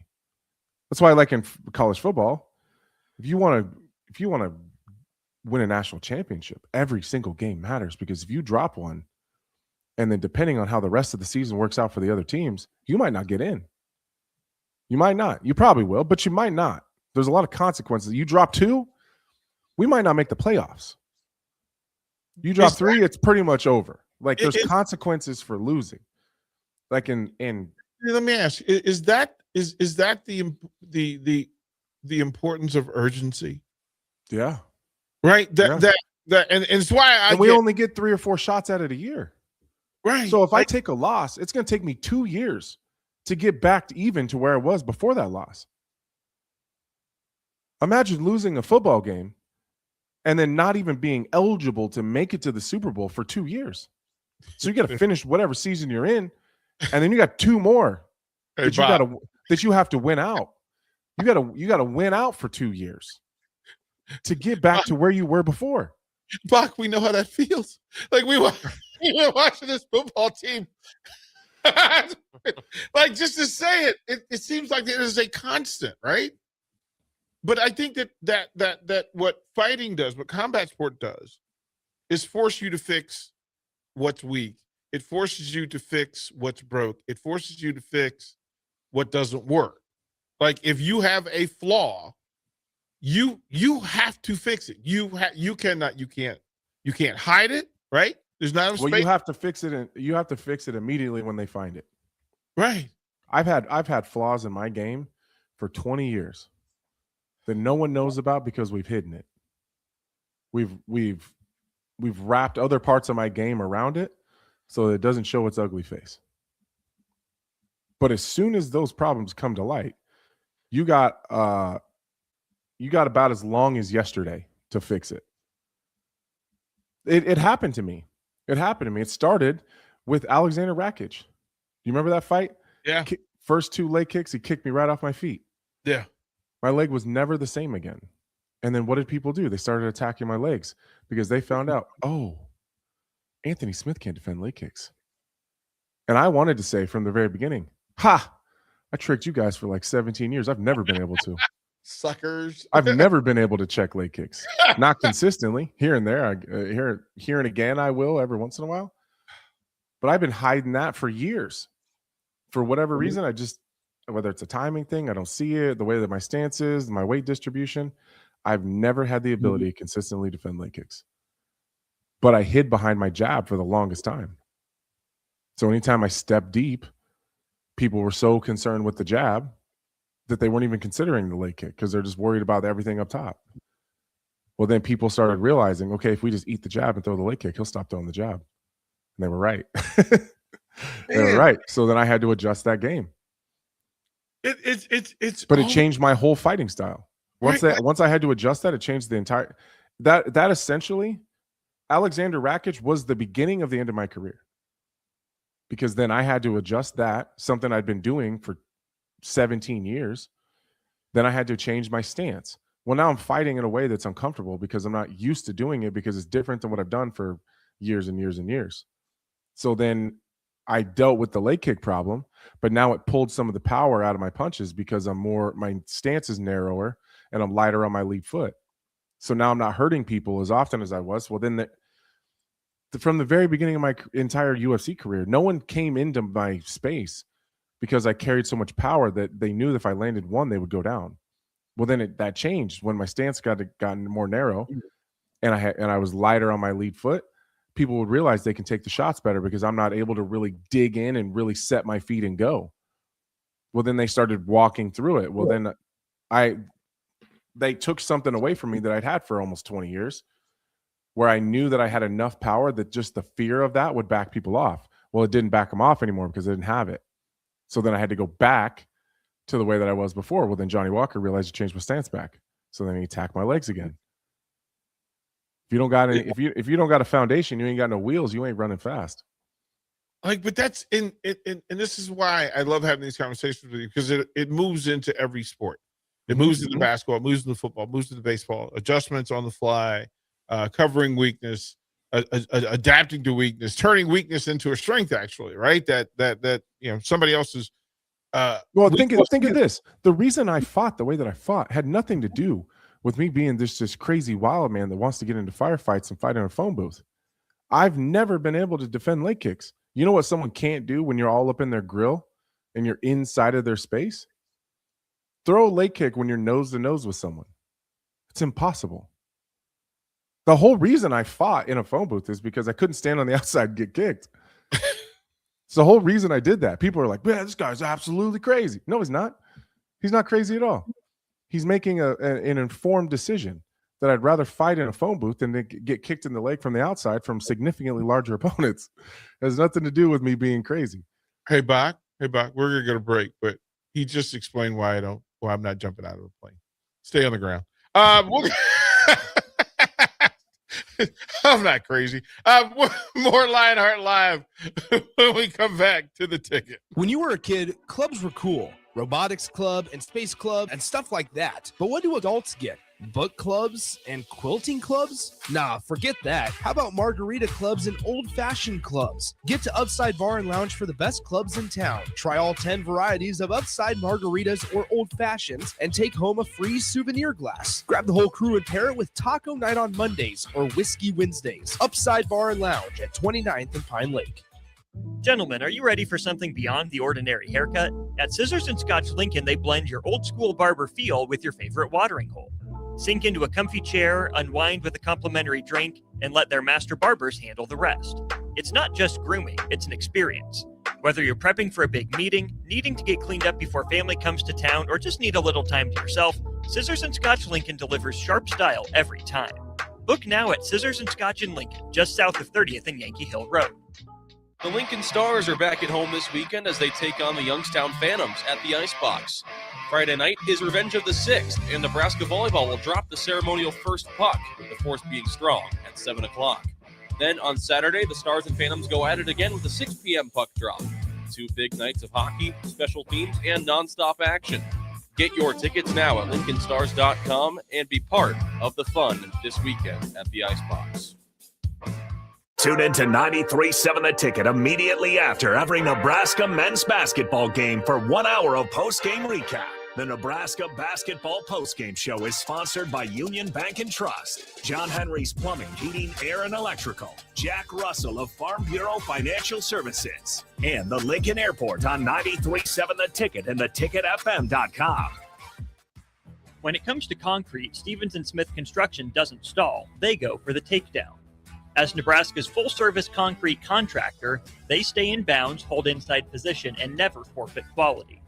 That's why I like in college football, if you want to win a national championship, every single game matters, because if you drop one, and then depending on how the rest of the season works out for the other teams, you might not get in. You might not. You probably will, but you might not. There's a lot of consequences. You drop 2, we might not make the playoffs. You drop 3, it's pretty much over. Like, there's consequences for losing. Like let me ask, is that Is that the importance of urgency? Yeah. Right. That and it's why we only get 3 or 4 shots at it a year. Right. So if I take a loss, it's going to take me 2 years to get back to even to where I was before that loss. Imagine losing a football game and then not even being eligible to make it to the Super Bowl for 2 years. So you got to finish whatever season you're in, and then you got 2 more that you have to win out. You got to win out for 2 years to get back to where you were before. Buck, we know how that feels. Like we were watching this football team. Like, just to say it seems like it is a constant, right? But I think that what fighting does, what combat sport does, is force you to fix what's weak. It forces you to fix what's broke. It forces you to fix what doesn't work. Like, if you have a flaw, you have to fix it. You can't hide it, right? There's not a space. Well, you have to fix it, and you have to fix it immediately when they find it. Right. I've had flaws in my game for 20 years that no one knows about because we've hidden it. We've wrapped other parts of my game around it so it doesn't show its ugly face. But as soon as those problems come to light, you got about as long as yesterday to fix it. It happened to me. It started with Alexander Rakic. You remember that fight? Yeah. First 2 leg kicks, he kicked me right off my feet. Yeah. My leg was never the same again. And then what did people do? They started attacking my legs because they found out, oh, Anthony Smith can't defend leg kicks. And I wanted to say from the very beginning, ha, I tricked you guys for like 17 years. I've never been able to. Suckers. I've never been able to check leg kicks. Not consistently. Here and there. Here and again, I will every once in a while. But I've been hiding that for years. For whatever reason, whether it's a timing thing, I don't see it, the way that my stance is, my weight distribution, I've never had the ability to consistently defend leg kicks. But I hid behind my jab for the longest time. So anytime I stepped deep, people were so concerned with the jab that they weren't even considering the leg kick because they're just worried about everything up top. Well, then people started realizing, okay, if we just eat the jab and throw the leg kick, he'll stop throwing the jab. And they were right. They were right. So then I had to adjust that game. But it changed my whole fighting style. Once I had to adjust that, it changed the entire that essentially, Alexander Rakic was the beginning of the end of my career. Because then I had to adjust that, something I'd been doing for 17 years. Then I had to change my stance. Well, now I'm fighting in a way that's uncomfortable because I'm not used to doing it because it's different than what I've done for years and years and years. So then I dealt with the leg kick problem, but now it pulled some of the power out of my punches because my stance is narrower and I'm lighter on my lead foot. So now I'm not hurting people as often as I was. Well, then from the very beginning of my entire UFC career, no one came into my space because I carried so much power that they knew that if I landed one, they would go down. Well, then that changed when my stance gotten more narrow and I was lighter on my lead foot. People would realize they can take the shots better because I'm not able to really dig in and really set my feet and go. Well, then they started walking through it. Well, then they took something away from me that I'd had for almost 20 years where I knew that I had enough power that just the fear of that would back people off. Well, it didn't back them off anymore because I didn't have it. So then I had to go back to the way that I was before. Well, then Johnny Walker realized to change my stance back. So then he attacked my legs again. If you don't got any, if you don't got a foundation, you ain't got no wheels, you ain't running fast. Like, but that's and this is why I love having these conversations with you because it moves into every sport. It moves into basketball, it moves into football, it moves into baseball, adjustments on the fly, covering weakness, adapting to weakness, turning weakness into a strength, actually, right? That somebody else's well, think of this. The reason I fought the way that I fought had nothing to do with me being this crazy wild man that wants to get into firefights and fight in a phone booth. I've never been able to defend leg kicks. You know what someone can't do when you're all up in their grill and you're inside of their space? Throw a leg kick when you're nose to nose with someone. It's impossible. The whole reason I fought in a phone booth is because I couldn't stand on the outside and get kicked. It's the whole reason I did that. People are like, man, this guy's absolutely crazy. No, he's not. He's not crazy at all. He's making an informed decision that I'd rather fight in a phone booth than to get kicked in the leg from the outside from significantly larger opponents. It has nothing to do with me being crazy. Hey, Bach, we're going to go to break, but he just explained why I'm not jumping out of a plane. Stay on the ground. I'm not crazy. More Lionheart Live when we come back to the ticket. When you were a kid, clubs were cool. Robotics club and space club and stuff like that. But what do adults get? Book clubs and quilting clubs? Nah, forget that. How about margarita clubs and old-fashioned clubs? Get to Upside Bar and Lounge for the best clubs in town. Try all 10 varieties of Upside margaritas or old-fashions and take home a free souvenir glass. Grab the whole crew and pair it with taco night on Mondays or whiskey Wednesdays. Upside Bar and Lounge at 29th and Pine Lake. Gentlemen, are you ready for something beyond the ordinary haircut? At Scissors and Scotch Lincoln, they blend your old school barber feel with your favorite watering hole. Sink into a comfy chair, unwind with a complimentary drink, and let their master barbers handle the rest. It's not just grooming, it's an experience. Whether you're prepping for a big meeting, needing to get cleaned up before family comes to town, or just need a little time to yourself, Scissors and Scotch Lincoln delivers sharp style every time. Book now at Scissors and Scotch in Lincoln, just south of 30th and Yankee Hill Road. The Lincoln Stars are back at home this weekend as they take on the Youngstown Phantoms at the Icebox. Friday night is Revenge of the 6th, and Nebraska volleyball will drop the ceremonial first puck, with the force being strong at 7 o'clock. Then on Saturday, the Stars and Phantoms go at it again with a 6 p.m. puck drop. 2 big nights of hockey, special teams, and nonstop action. Get your tickets now at LincolnStars.com and be part of the fun this weekend at the Icebox. Tune in to 93.7 The Ticket immediately after every Nebraska men's basketball game for 1 hour of post-game recap. The Nebraska Basketball Postgame Show is sponsored by Union Bank and Trust, John Henry's Plumbing, Heating, Air, and Electrical, Jack Russell of Farm Bureau Financial Services, and the Lincoln Airport on 93.7 The Ticket and theticketfm.com. When it comes to concrete, Stevens & Smith Construction doesn't stall. They go for the takedown. As Nebraska's full-service concrete contractor, they stay in bounds, hold inside position, and never forfeit quality.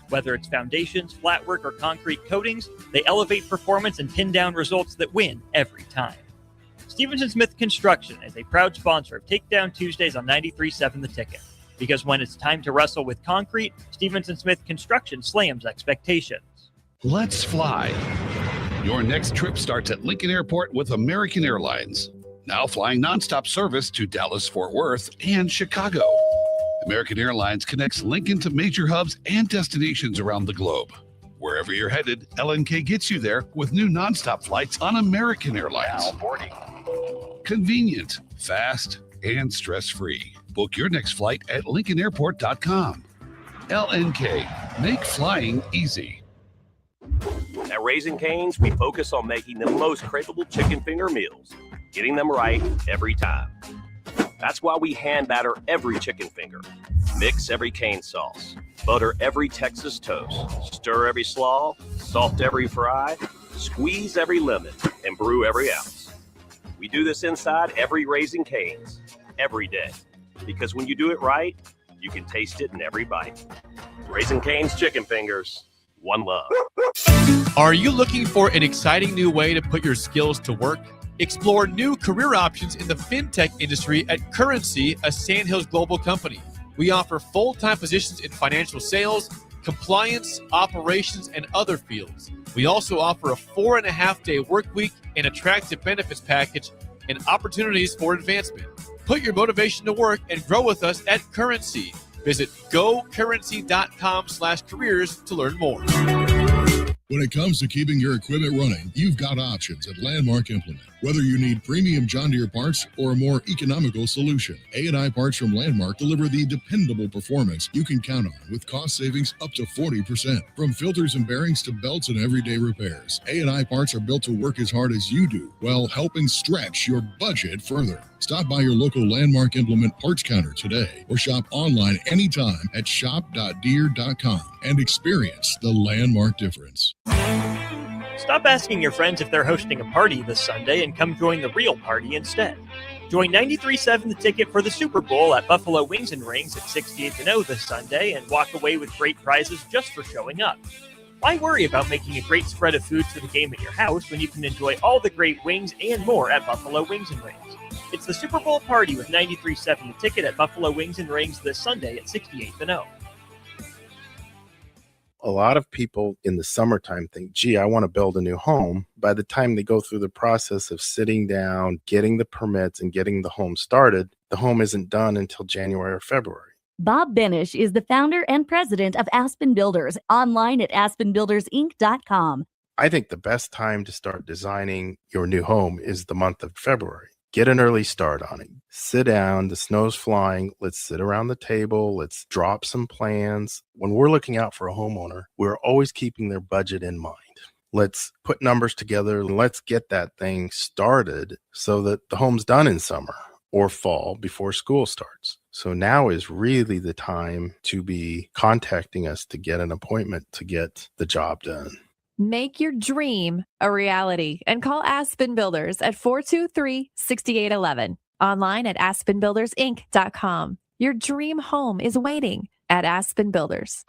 Whether it's foundations, flat work, or concrete coatings, they elevate performance and pin down results that win every time. Stevens & Smith Construction is a proud sponsor of Takedown Tuesdays on 93.7 The Ticket. Because when it's time to wrestle with concrete, Stevens & Smith Construction slams expectations. Let's fly. Your next trip starts at Lincoln Airport with American Airlines. Now flying nonstop service to Dallas, Fort Worth, and Chicago. American Airlines connects Lincoln to major hubs and destinations around the globe. Wherever you're headed, LNK gets you there with new nonstop flights on American Airlines. Now boarding. Convenient, fast, and stress-free. Book your next flight at LincolnAirport.com. LNK, make flying easy. At Raising Cane's, we focus on making the most craveable chicken finger meals, getting them right every time. That's why we hand batter every chicken finger, mix every cane sauce, butter every Texas toast, stir every slaw, salt every fry, squeeze every lemon, and brew every ounce. We do this inside every Raising Cane's, every day, because when you do it right, you can taste it in every bite. Raising Cane's chicken fingers, one love. Are you looking for an exciting new way to put your skills to work? Explore new career options in the fintech industry at Currency, a Sandhills global company. We offer full-time positions in financial sales, compliance, operations, and other fields. We also offer a 4.5-day work week, an attractive benefits package, and opportunities for advancement. Put your motivation to work and grow with us at Currency. Visit gocurrency.com/careers to learn more. When it comes to keeping your equipment running, you've got options at Landmark Implement. Whether you need premium John Deere parts or a more economical solution, A&I parts from Landmark deliver the dependable performance you can count on with cost savings up to 40%. From filters and bearings to belts and everyday repairs, A&I parts are built to work as hard as you do while helping stretch your budget further. Stop by your local Landmark Implement parts counter today or shop online anytime at shop.deere.com and experience the Landmark difference. Stop asking your friends if they're hosting a party this Sunday and come join the real party instead. Join 93.7 The Ticket for the Super Bowl at Buffalo Wings and Rings at 68th and O this Sunday and walk away with great prizes just for showing up. Why worry about making a great spread of foods for the game at your house when you can enjoy all the great wings and more at Buffalo Wings and Rings? It's the Super Bowl party with 93.7 The Ticket at Buffalo Wings and Rings this Sunday at 68th and O. A lot of people in the summertime think, gee, I want to build a new home. By the time they go through the process of sitting down, getting the permits, and getting the home started, the home isn't done until January or February. Bob Benish is the founder and president of Aspen Builders, online at aspenbuildersinc.com. I think the best time to start designing your new home is the month of February. Get an early start on it. Sit down, the snow's flying. Let's sit around the table. Let's drop some plans. When we're looking out for a homeowner, we're always keeping their budget in mind. Let's put numbers together and let's get that thing started so that the home's done in summer or fall before school starts. So now is really the time to be contacting us to get an appointment to get the job done. Make your dream a reality and call Aspen Builders at 423-6811. Online at aspenbuildersinc.com. Your dream home is waiting at Aspen Builders.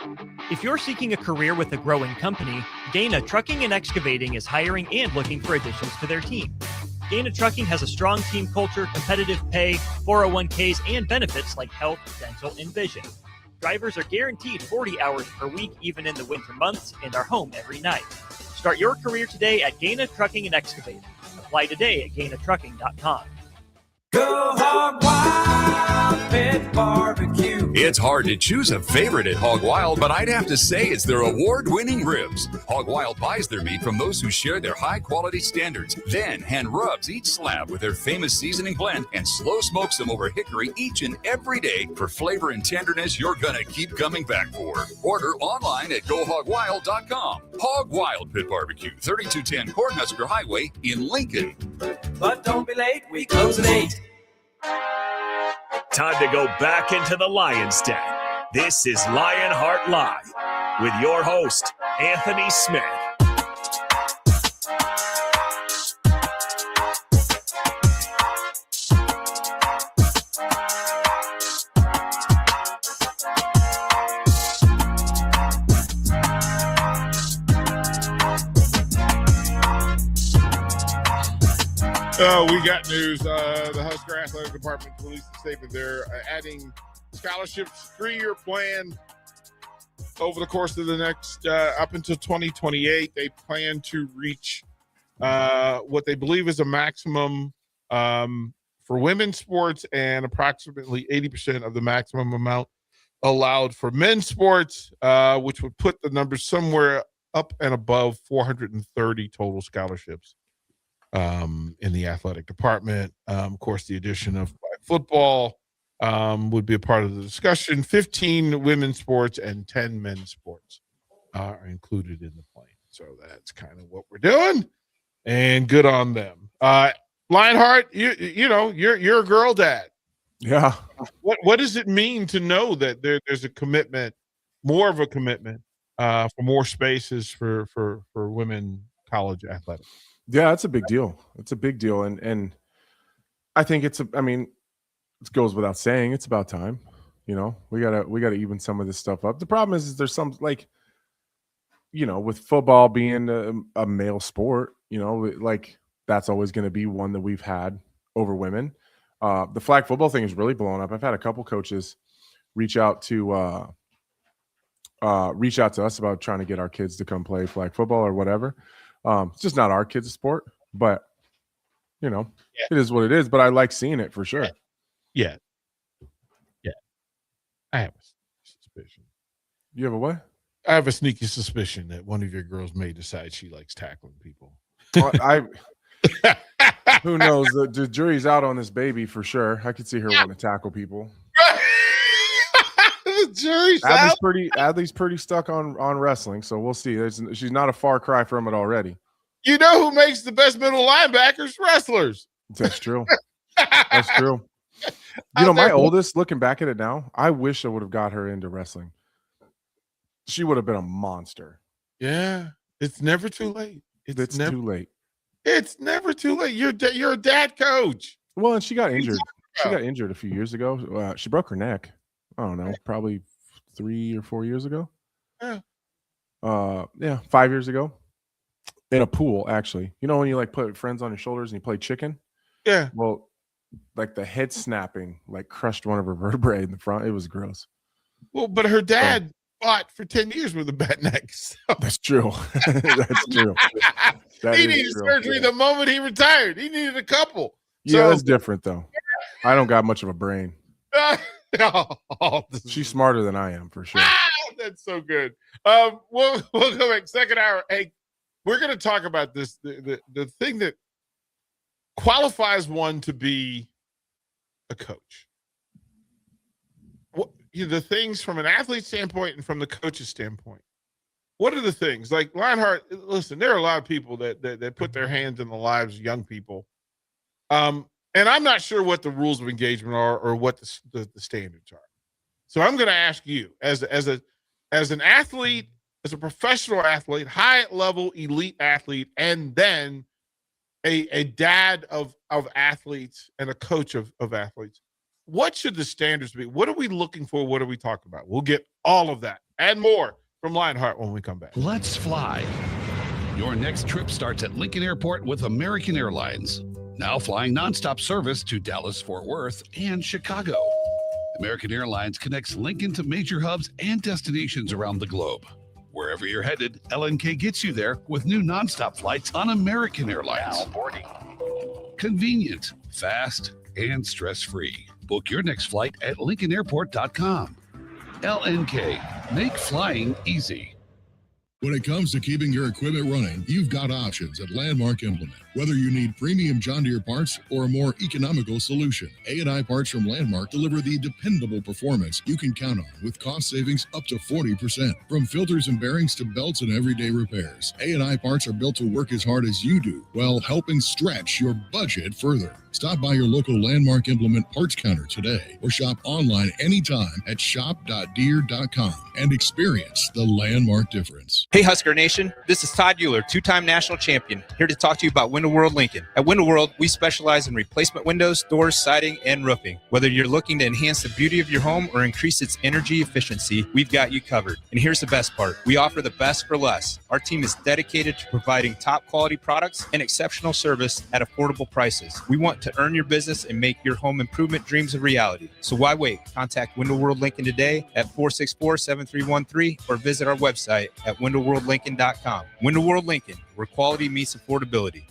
If you're seeking a career with a growing company, Dana Trucking and Excavating is hiring and looking for additions to their team. Dana Trucking has a strong team culture, competitive pay, 401ks, and benefits like health, dental, and vision. Drivers are guaranteed 40 hours per week, even in the winter months, and are home every night. Start your career today at Gaina Trucking and Excavating. Apply today at GainaTrucking.com. Go Hog Wild Pit Barbecue. It's hard to choose a favorite at Hog Wild, but I'd have to say it's their award-winning ribs. Hog Wild buys their meat from those who share their high-quality standards, then hand rubs each slab with their famous seasoning blend and slow smokes them over hickory each and every day for flavor and tenderness you're gonna keep coming back for. Order online at GoHogWild.com. Hog Wild Pit Barbecue, 3210 Cornhusker Highway in Lincoln. But don't be late, we close at 8. Time to go back into the Lion's Den. This is Lionheart Live with your host, Anthony Smith. We got news. The Husker Athletic Department released a statement. They're adding scholarships, 3-year plan over the course of the next up until 2028. They plan to reach what they believe is a maximum for women's sports and approximately 80% of the maximum amount allowed for men's sports, which would put the numbers somewhere up and above 430 total scholarships in the athletic department. Of course, the addition of football would be a part of the discussion. 15 women's sports and 10 men's sports are included in the plan. So that's kind of what we're doing, and good on them. Lionheart, you're a girl dad. Yeah. What does it mean to know that there's a commitment, more of a commitment for more spaces for women college athletics? Yeah, it's a big deal. It's a big deal. And I think it goes without saying, it's about time. We gotta even some of this stuff up. The problem is there's some, like, with football being a male sport, that's always going to be one that we've had over women. The flag football thing is really blowing up. I've had a couple coaches reach out to us about trying to get our kids to come play flag football or whatever. It's just not our kids' sport, but It is what it is. But I like seeing it for sure. Yeah. I have a suspicion. You have a what? I have a sneaky suspicion that one of your girls may decide she likes tackling people. Who knows? The jury's out on this baby for sure. I could see her wanting to tackle people. The jury's Adley's pretty stuck on wrestling, so we'll see. She's not a far cry from it already. You know who makes the best middle linebackers? Wrestlers. That's true. That's true. My oldest, looking back at it now, I wish I would have got her into wrestling. She would have been a monster. Yeah, it's never too late. It's never too late. It's never too late. You're a dad coach. Well, and she got injured. She got injured a few years ago. She broke her neck. I don't know, probably 3 or 4 years ago. Yeah. Yeah, 5 years ago in a pool, actually. You know, when you like put friends on your shoulders and you play chicken? Yeah. Well, like the head snapping, like crushed one of her vertebrae in the front. It was gross. Well, but her dad fought for 10 years with a bad neck. So. That's true. That's true. He needed surgery the moment he retired. He needed a couple. Yeah, that's different though. I don't got much of a brain. She's smarter than I am for sure. That's so good. We'll go back second hour. Hey, we're going to talk about this. The thing that qualifies one to be a coach. What the things from an athlete standpoint and from the coach's standpoint. What are the things like Lionheart? Listen, there are a lot of people that put their hands in the lives of young people. And I'm not sure what the rules of engagement are or what the standards are. So I'm going to ask you as an athlete, as a professional athlete, high level elite athlete, and then a dad of athletes and a coach of athletes. What should the standards be? What are we looking for? What are we talking about? We'll get all of that and more from Lionheart when we come back. Let's fly. Your next trip starts at Lincoln Airport with American Airlines. Now flying nonstop service to Dallas, Fort Worth, and Chicago. American Airlines connects Lincoln to major hubs and destinations around the globe. Wherever you're headed, LNK gets you there with new nonstop flights on American Airlines. Now boarding. Convenient, fast, and stress-free. Book your next flight at LincolnAirport.com. LNK, make flying easy. When it comes to keeping your equipment running, you've got options at Landmark Implement. Whether you need premium John Deere parts or a more economical solution, A&I parts from Landmark deliver the dependable performance you can count on with cost savings up to 40%. From filters and bearings to belts and everyday repairs, A&I parts are built to work as hard as you do while helping stretch your budget further. Stop by your local Landmark Implement parts counter today or shop online anytime at shop.deere.com and experience the Landmark difference. Hey Husker Nation, this is Todd Euler, two-time national champion, here to talk to you about Window World Lincoln. At Window World, we specialize in replacement windows, doors, siding, and roofing. Whether you're looking to enhance the beauty of your home or increase its energy efficiency, we've got you covered. And here's the best part. We offer the best for less. Our team is dedicated to providing top quality products and exceptional service at affordable prices. We want to earn your business and make your home improvement dreams a reality. So why wait? Contact Window World Lincoln today at 464-7313 or visit our website at windowworldlincoln.com. Window World Lincoln, where quality meets affordability.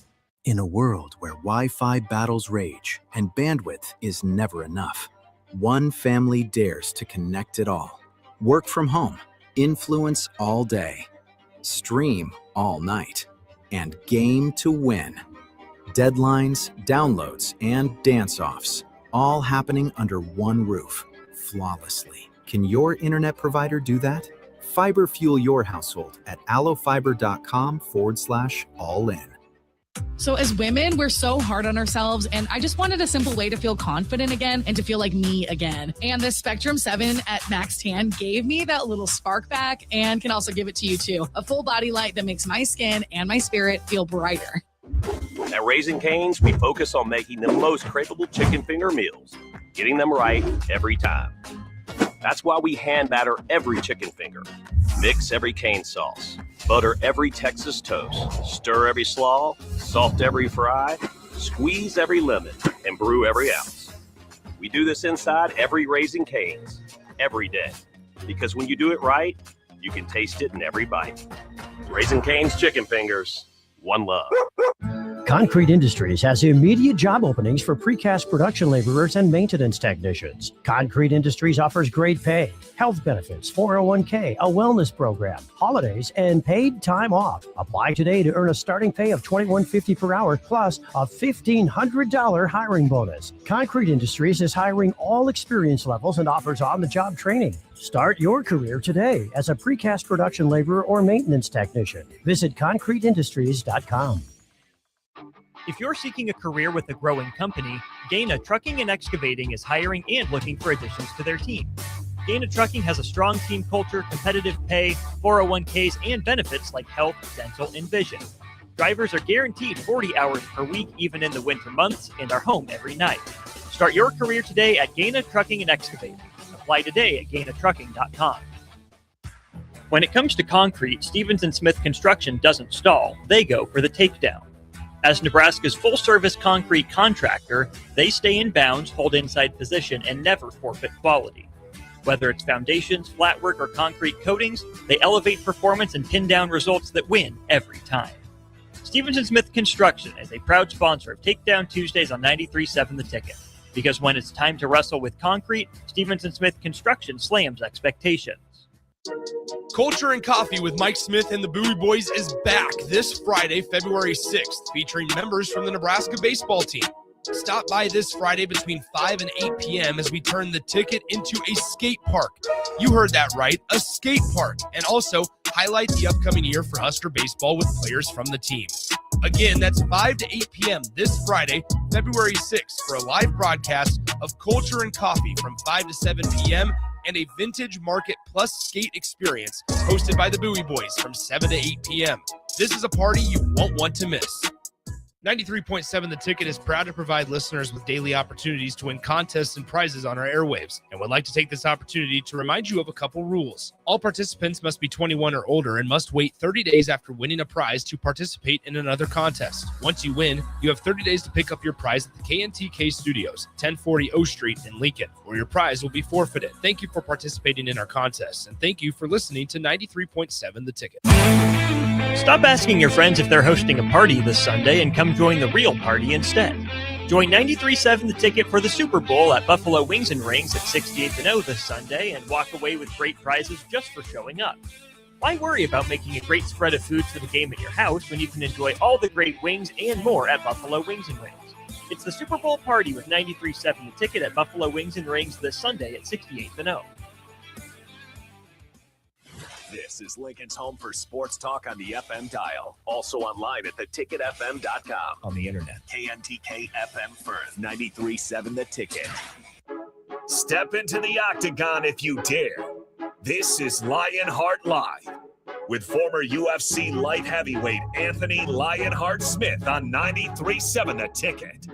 In a world where Wi-Fi battles rage and bandwidth is never enough, one family dares to connect it all. Work from home, influence all day, stream all night, and game to win. Deadlines, downloads, and dance-offs, all happening under one roof, flawlessly. Can your internet provider do that? Fiber fuel your household at allofiber.com/all-in. So as women, we're so hard on ourselves, and I just wanted a simple way to feel confident again and to feel like me again. And the Spectrum 7 at Max Tan gave me that little spark back and can also give it to you too. A full body light that makes my skin and my spirit feel brighter. At Raising Cane's, we focus on making the most craveable chicken finger meals, getting them right every time. That's why we hand batter every chicken finger, mix every cane sauce, butter every Texas toast, stir every slaw, salt every fry, squeeze every lemon, and brew every ounce. We do this inside every Raising Cane's, every day. Because when you do it right, you can taste it in every bite. Raising Cane's chicken fingers, one love. Concrete Industries has immediate job openings for precast production laborers and maintenance technicians. Concrete Industries offers great pay, health benefits, 401k, a wellness program, holidays, and paid time off. Apply today to earn a starting pay of $21.50 per hour plus a $1,500 hiring bonus. Concrete Industries is hiring all experience levels and offers on-the-job training. Start your career today as a precast production laborer or maintenance technician. Visit concreteindustries.com. If you're seeking a career with a growing company, Gaina Trucking and Excavating is hiring and looking for additions to their team. Gaina Trucking has a strong team culture, competitive pay, 401ks, and benefits like health, dental, and vision. Drivers are guaranteed 40 hours per week, even in the winter months, and are home every night. Start your career today at Gaina Trucking and Excavating. Apply today at GainaTrucking.com. When it comes to concrete, Stevens & Smith Construction doesn't stall. They go for the takedown. As Nebraska's full-service concrete contractor, they stay in bounds, hold inside position, and never forfeit quality. Whether it's foundations, flatwork, or concrete coatings, they elevate performance and pin down results that win every time. Stevens & Smith Construction is a proud sponsor of Takedown Tuesdays on 93.7 The Ticket. Because when it's time to wrestle with concrete, Stevens & Smith Construction slams expectations. Culture and Coffee with Mike Smith and the Bowie Boys is back this Friday, February 6th, featuring members from the Nebraska baseball team. Stop by this Friday between 5 and 8 p.m. as we turn the ticket into a skate park. You heard that right, a skate park, and also highlight the upcoming year for Husker baseball with players from the team. Again, that's 5 to 8 p.m. this Friday, February 6th, for a live broadcast of Culture and Coffee from 5 to 7 p.m. and a Vintage Market Plus skate experience hosted by the Bowie Boys from 7 to 8 p.m. This is a party you won't want to miss. 93.7 The Ticket is proud to provide listeners with daily opportunities to win contests and prizes on our airwaves, and would like to take this opportunity to remind you of a couple rules. All participants must be 21 or older and must wait 30 days after winning a prize to participate in another contest. Once you win, you have 30 days to pick up your prize at the KNTK Studios, 1040 O Street in Lincoln, or your prize will be forfeited. Thank you for participating in our contests, and thank you for listening to 93.7 The Ticket. Stop asking your friends if they're hosting a party this Sunday and come join the real party instead. Join 93.7 The Ticket for the Super Bowl at Buffalo Wings and Rings at 68th and O this Sunday and walk away with great prizes just for showing up. Why worry about making a great spread of foods for the game at your house when you can enjoy all the great wings and more at Buffalo Wings and Rings? It's the Super Bowl party with 93.7 The Ticket at Buffalo Wings and Rings this Sunday at 68th and O. This is Lincoln's home for sports talk on the FM dial. Also online at theticketfm.com. On the internet. KNTK FM Firth, 93.7 The Ticket. Step into the octagon if you dare. This is Lionheart Live with former UFC light heavyweight Anthony Lionheart Smith on 93.7 The Ticket.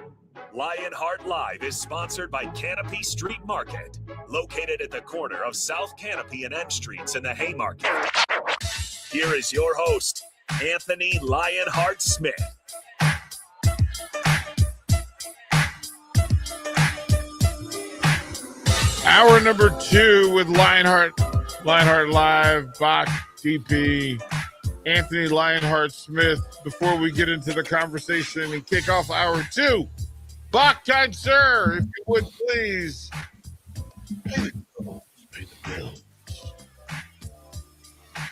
Lionheart Live is sponsored by Canopy Street Market, located at the corner of South Canopy and M Streets in the Haymarket. Here is your host, Anthony Lionheart Smith. Hour number 2 with Lionheart Live, Bach, DP, Anthony Lionheart Smith. Before we get into the conversation and kick off hour 2, Bach, kind sir, if you would please. Pay the bill.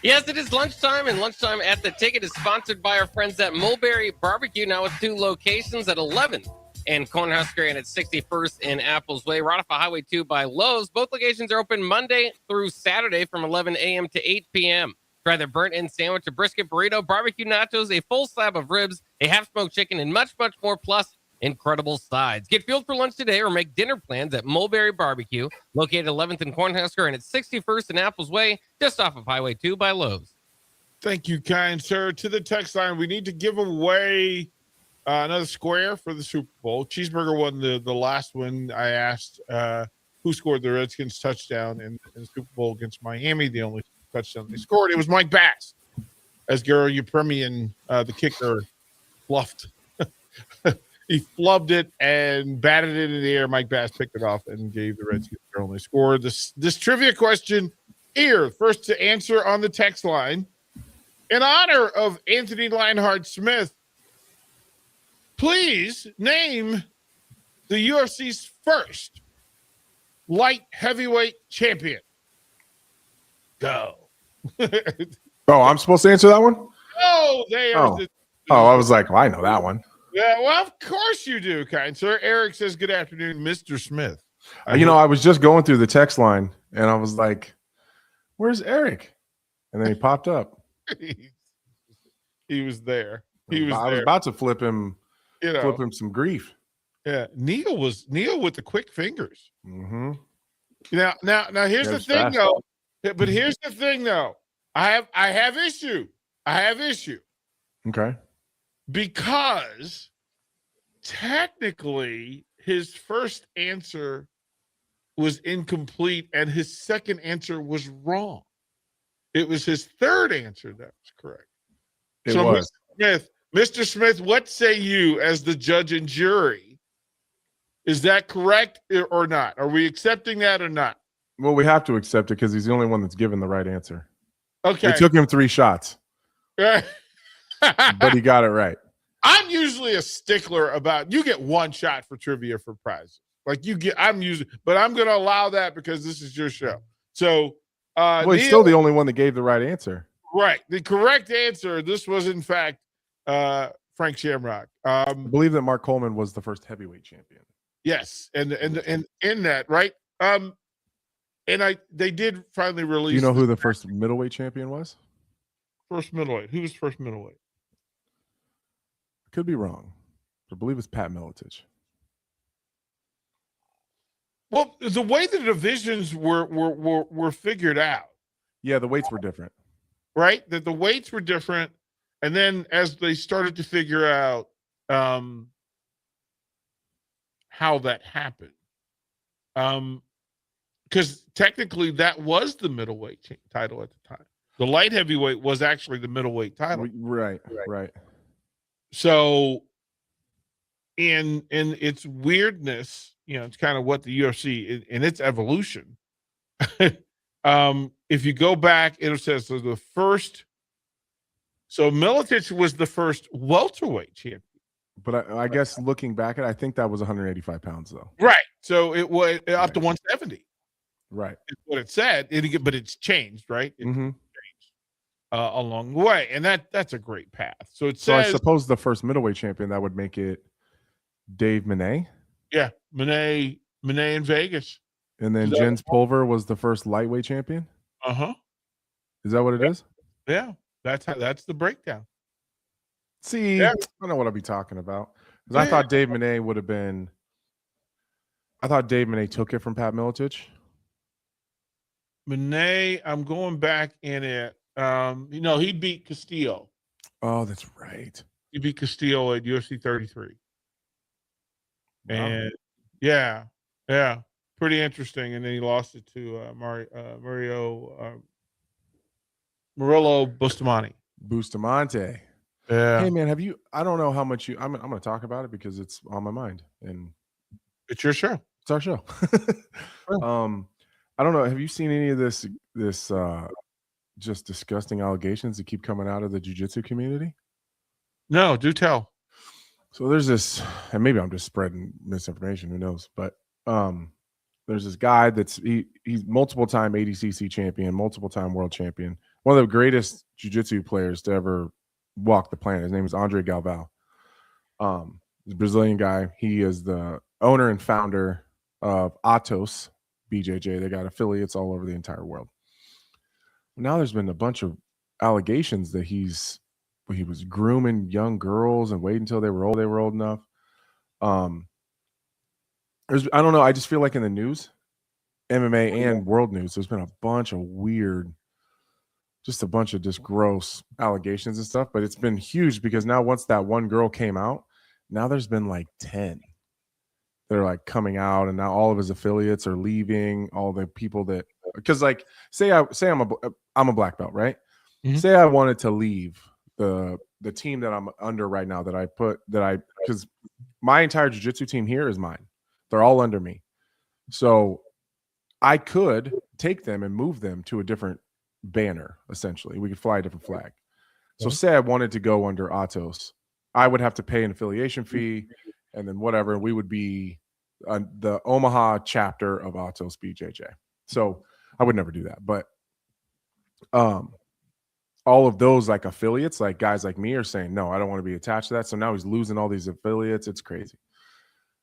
Yes, it is lunchtime, and Lunchtime at the Ticket is sponsored by our friends at Mulberry Barbecue, now with 2 locations at 11th and Cornhusker and at 61st in Apples Way. Right off of Highway 2 by Lowe's. Both locations are open Monday through Saturday from 11 a.m. to 8 p.m. Try their burnt-in sandwich, a brisket burrito, barbecue nachos, a full slab of ribs, a half-smoked chicken, and much, much more, plus incredible sides. Get fueled for lunch today or make dinner plans at Mulberry Barbecue, located 11th and Cornhusker and at 61st and Apples Way, just off of Highway 2 by Lowe's. Thank you, kind sir. To the text line, we need to give away another square for the Super Bowl. Cheeseburger won the last one. I asked who scored the Redskins touchdown in the Super Bowl against Miami, the only touchdown they scored. It was Mike Bass, as Garo Upremian, the kicker, fluffed. He flubbed it and batted it in the air. Mike Bass picked it off and gave the Redskins their only score. This trivia question here, first to answer on the text line. In honor of Anthony Lionheart Smith, please name the UFC's first light heavyweight champion. Go. Oh, I'm supposed to answer that one? Oh, they are. I was like, well, I know that one. Yeah, well, of course you do, kind sir. Eric says, good afternoon, Mr. Smith. I was just going through the text line, and I was like, where's Eric? And then he popped up. He was there. I was about to flip him some grief. Yeah, Neil with the quick fingers. Mm-hmm. Now here's the thing, though. But here's the thing, though. I have issue. Okay. Because technically his first answer was incomplete and his second answer was wrong. It was his third answer that was correct. It was. Mr. Smith, what say you as the judge and jury? Is that correct or not? Are we accepting that or not? Well, we have to accept it because he's the only one that's given the right answer. Okay. It took him 3 shots, but he got it right. I'm usually a stickler about you get 1 shot for trivia for prizes. Like but I'm going to allow that because this is your show. So, well, he's still the only one that gave the right answer. Right. The correct answer. This was in fact Frank Shamrock. I believe that Mark Coleman was the first heavyweight champion. Yes, and in that, right? They did finally release. Do you know who the first middleweight champion was? First middleweight. Who was first middleweight? I could be wrong. I believe it's Pat Miletich. Well, the way the divisions were figured out. Yeah, the weights were different. Right? That the weights were different. And then as they started to figure out how that happened, because technically that was the middleweight title at the time. The light heavyweight was actually the middleweight title. Right. So in its weirdness, it's kind of what the UFC in its evolution. If you go back, it says so Miletich was the first welterweight champion. But I guess looking back at it, I think that was 185 pounds though. Right. So it was up to 170. Right. Is what it said. But it's changed, right? It's changed along the way. And that's a great path. So it So says, I suppose the first middleweight champion, that would make it Dave Monet. Yeah, Monet in Vegas. And then Jens Pulver was the first lightweight champion. Uh-huh. Is that what it is? Yeah. That's the breakdown. See, I don't know what I'll be talking about. Because I thought Dave Monet would have been. I thought Dave Monet took it from Pat Miletich. Monet, I'm going back in it. He beat Castillo. Oh, that's right. He beat Castillo at UFC 33. Wow. And yeah, pretty interesting. And then he lost it to Murillo Bustamante. Yeah. Hey man, I don't know how much I'm going to talk about it because it's on my mind and it's your show. It's our show. I don't know. Have you seen any of this just disgusting allegations that keep coming out of the jiu-jitsu community? No, do tell. So there's this, and maybe I'm just spreading misinformation, who knows, but there's this guy he's multiple time ADCC champion, multiple time world champion, one of the greatest jiu-jitsu players to ever walk the planet. His name is Andre Galvao. He's a Brazilian guy. He is the owner and founder of Atos BJJ. They got affiliates all over the entire world. Now there's been a bunch of allegations that he was grooming young girls and waiting until they were old enough. I don't know. I just feel like in the news, MMA and world news, there's been a bunch of just gross allegations and stuff, but it's been huge because now once that one girl came out, now there's been like 10 that are like coming out, and now all of his affiliates are leaving. All the people that, because like say I'm a black belt, right? Mm-hmm. Say I wanted to leave the team that I'm under right now because my entire jiu-jitsu team here is mine. They're all under me. So I could take them and move them to a different banner, essentially. We could fly a different flag. So say I wanted to go under Atos, I would have to pay an affiliation fee and then whatever. We would be the Omaha chapter of Atos BJJ. So I would never do that. But all of those like affiliates, like guys like me are saying, no, I don't want to be attached to that. So now he's losing all these affiliates. It's crazy.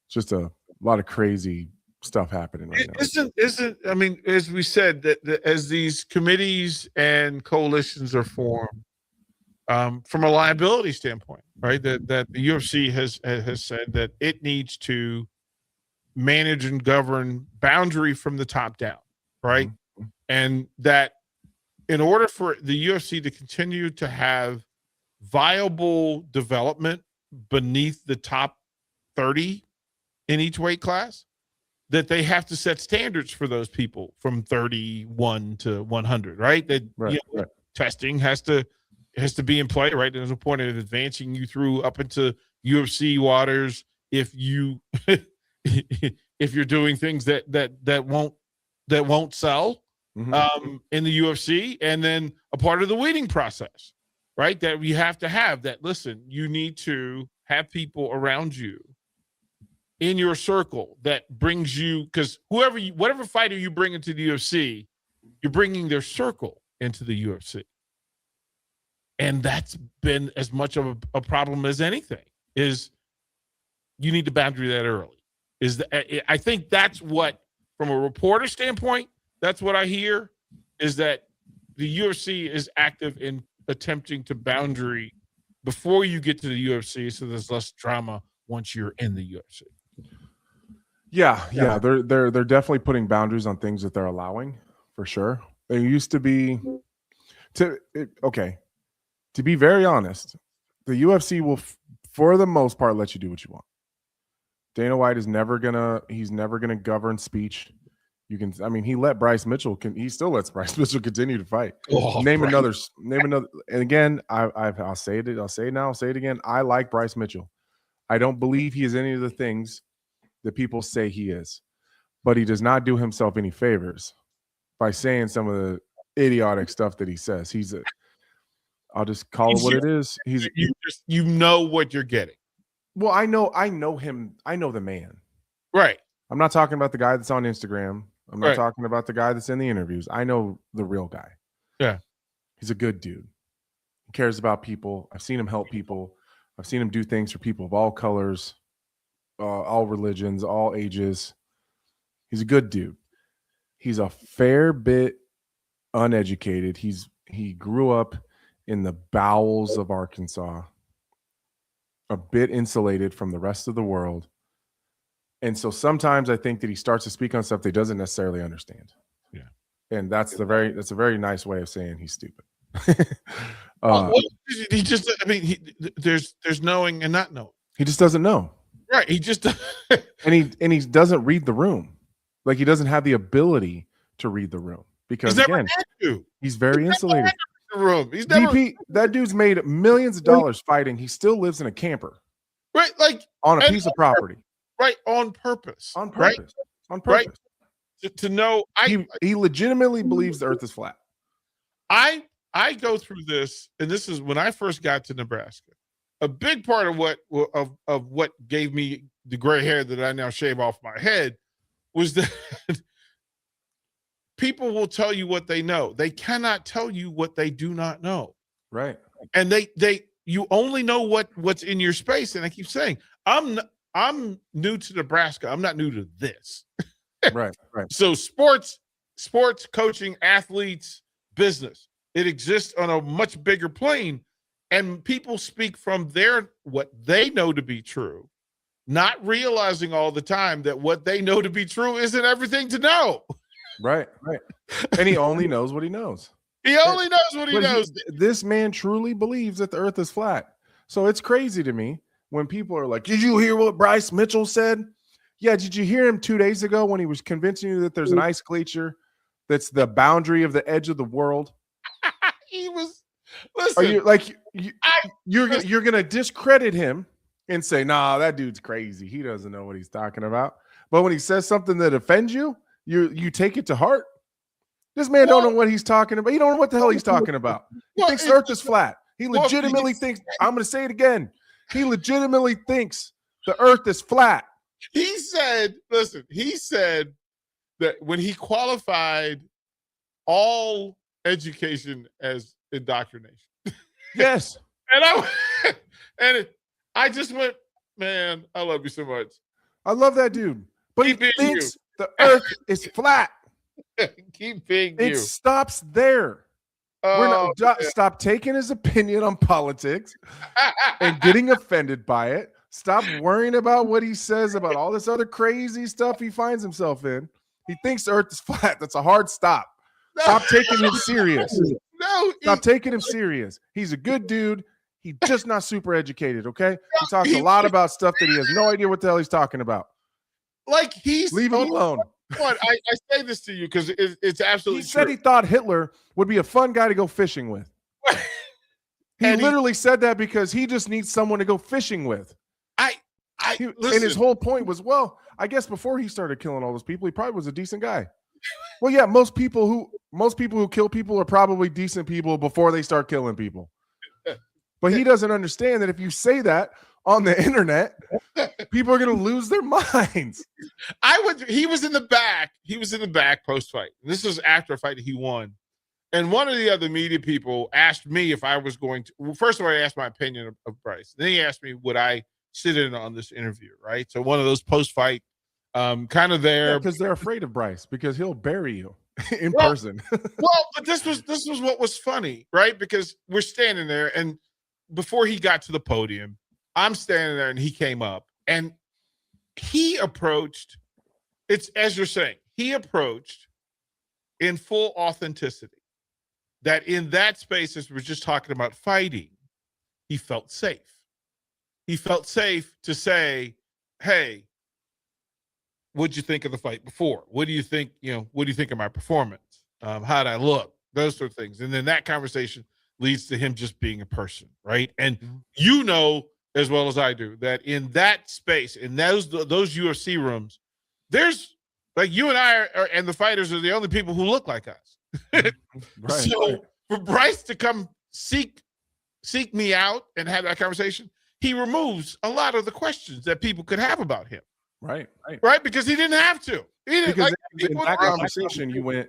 It's just a lot of crazy stuff happening right now. Isn't I mean, as we said, that as these committees and coalitions are formed, from a liability standpoint, right? That the UFC has said that it needs to manage and govern boundary from the top down, right? Mm-hmm. And that in order for the UFC to continue to have viable development beneath the top 30 in each weight class, that they have to set standards for those people from 31 to 100, right? That testing has to be in play, right? There's a point of advancing you through up into UFC waters if you if you're doing things that won't sell in the UFC, and then a part of the weeding process, right? That you have to have that. Listen, you need to have people around you in your circle that brings you, because whatever fighter you bring into the UFC, you're bringing their circle into the UFC. And that's been as much of a problem as anything. Is you need to boundary that early. I think that's what, from a reporter standpoint, that's what I hear, is that the UFC is active in attempting to boundary before you get to the UFC, so there's less drama once you're in the UFC. Yeah, they're definitely putting boundaries on things that they're allowing, for sure. There used to be, to be very honest, the UFC will, for the most part, let you do what you want. Dana White is never gonna govern speech. He let Bryce Mitchell. He still lets Bryce Mitchell continue to fight. Name another. And again, I'll say it. I'll say it now. I'll say it again. I like Bryce Mitchell. I don't believe he is any of the things that people say he is, but he does not do himself any favors by saying some of the idiotic stuff that he says. I'll just call it what it is. You know what you're getting. Well, I know him. I know the man. Right. I'm not talking about the guy that's on Instagram. I'm not talking about the guy that's in the interviews. I know the real guy. Yeah. He's a good dude. He cares about people. I've seen him help people. I've seen him do things for people of all colors, all religions, all ages. He's a good dude. He's a fair bit uneducated. He grew up in the bowels of Arkansas, a bit insulated from the rest of the world. And so sometimes I think that he starts to speak on stuff that he doesn't necessarily understand. Yeah. And that's a very nice way of saying he's stupid. There's knowing and not knowing. He just doesn't know. Right. He just and he doesn't read the room. Like, he doesn't have the ability to read the room because again, he's very insulated. Room. DP, that dude's made millions of dollars fighting. He still lives in a camper. Right, like on a piece of property. Right, on purpose. On purpose. Right? On purpose. Right. To know he legitimately believes the earth is flat. I go through this, and this is when I first got to Nebraska. A big part of what gave me the gray hair that I now shave off my head was that people will tell you what they know. They cannot tell you what they do not know. Right. And you only know what's in your space. And I keep saying, I'm new to Nebraska. I'm not new to this. Right. So sports, coaching, athletes, business, it exists on a much bigger plane. And people speak from what they know to be true, not realizing all the time that what they know to be true isn't everything to know. Right. And he only knows what he knows. He only knows what he knows. This man truly believes that the earth is flat. So it's crazy to me when people are like, did you hear what Bryce Mitchell said? Yeah, did you hear him 2 days ago when he was convincing you that there's an ice glacier that's the boundary of the edge of the world? He was, listen. Are you like, you're going to discredit him and say, nah, that dude's crazy. He doesn't know what he's talking about. But when he says something that offends you, you take it to heart. This man don't know what he's talking about. He don't know what the hell he's talking about. He thinks the earth is flat. He legitimately thinks, I'm going to say it again. He legitimately thinks the earth is flat. He said that when he qualified all education as indoctrination. Yes. And I just went, man, I love you so much. I love that dude. But he thinks the earth is flat. Keep being you. It stops there. Stop taking his opinion on politics and getting offended by it. Stop worrying about what he says about all this other crazy stuff he finds himself in. He thinks the earth is flat. That's a hard stop. Stop taking him serious. Stop taking him serious. He's a good dude. He's just not super educated, okay? He talks a lot about stuff that he has no idea what the hell he's talking about. like he's leave him alone. What I say this to you because it's absolutely He said true. he thought Hitler would be a fun guy to go fishing with. He literally said that because he just needs someone to go fishing with. Listen, and his whole point was, well, I guess before he started killing all those people, he probably was a decent guy. Well, yeah, most people who kill people are probably decent people before they start killing people. But he doesn't understand that if you say that on the internet, people are going to lose their minds. He was in the back. He was in the back post-fight. This was after a fight that he won. And one of the other media people asked me if I was going to, well, first of all, he asked my opinion of Bryce. Then he asked me, would I sit in on this interview, right? So one of those post-fight kind of there. Because they're afraid of Bryce because he'll bury you in person. Well, but this was what was funny, right? Because we're standing there, and before he got to the podium, I'm standing there, and he came up, and he approached, it's as you're saying, he approached in full authenticity. That in that space, as we're just talking about fighting, he felt safe. He felt safe to say, hey, what'd you think of the fight before? What do you think, what do you think of my performance? How'd I look? Those sort of things. And then that conversation leads to him just being a person, right? And you know as well as I do that in that space, in those UFC rooms, there's like you and I and the fighters are the only people who look like us. For Bryce to come seek me out and have that conversation, he removes a lot of the questions that people could have about him. Right. Because he didn't have to. Because in that conversation, you went,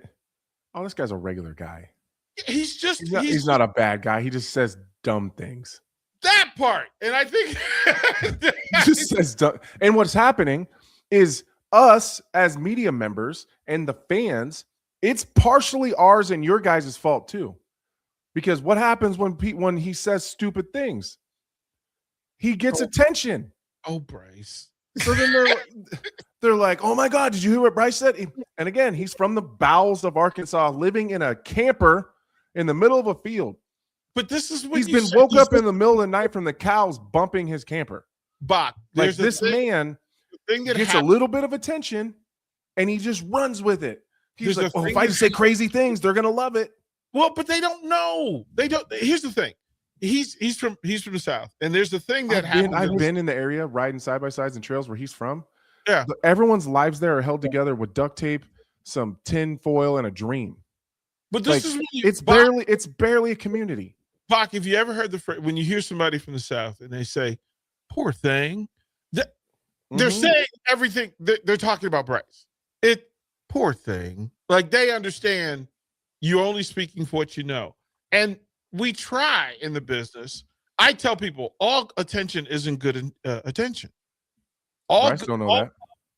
oh, this guy's a regular guy. He's not a bad guy. He just says dumb things. That part. And I think he just says dumb. And what's happening is us as media members and the fans, it's partially ours and your guys' fault too. Because what happens when he says stupid things? He gets attention. Oh, Bryce. So then they're like, oh my God, did you hear what Bryce said? And again, he's from the bowels of Arkansas, living in a camper in the middle of a field. But this is what he's been woke up in the middle of the night from the cows bumping his camper. Bach, like this man gets a little bit of attention and he just runs with it. He's like, if I just say crazy things, they're gonna love it. Well, but they don't know. They don't. Here's the thing. He's from the South, and there's the thing that happens. I've been in the area riding side by sides and trails where he's from. Yeah, everyone's lives there are held together with duct tape, some tin foil, and a dream. But this is it's barely a community. Bach, have you ever heard when you hear somebody from the South and they say, "Poor thing," they're saying everything. They're talking about Bryce. Poor thing. Like they understand you're only speaking for what you know. And we try in the business. I tell people all attention isn't good attention. Bryce don't know that.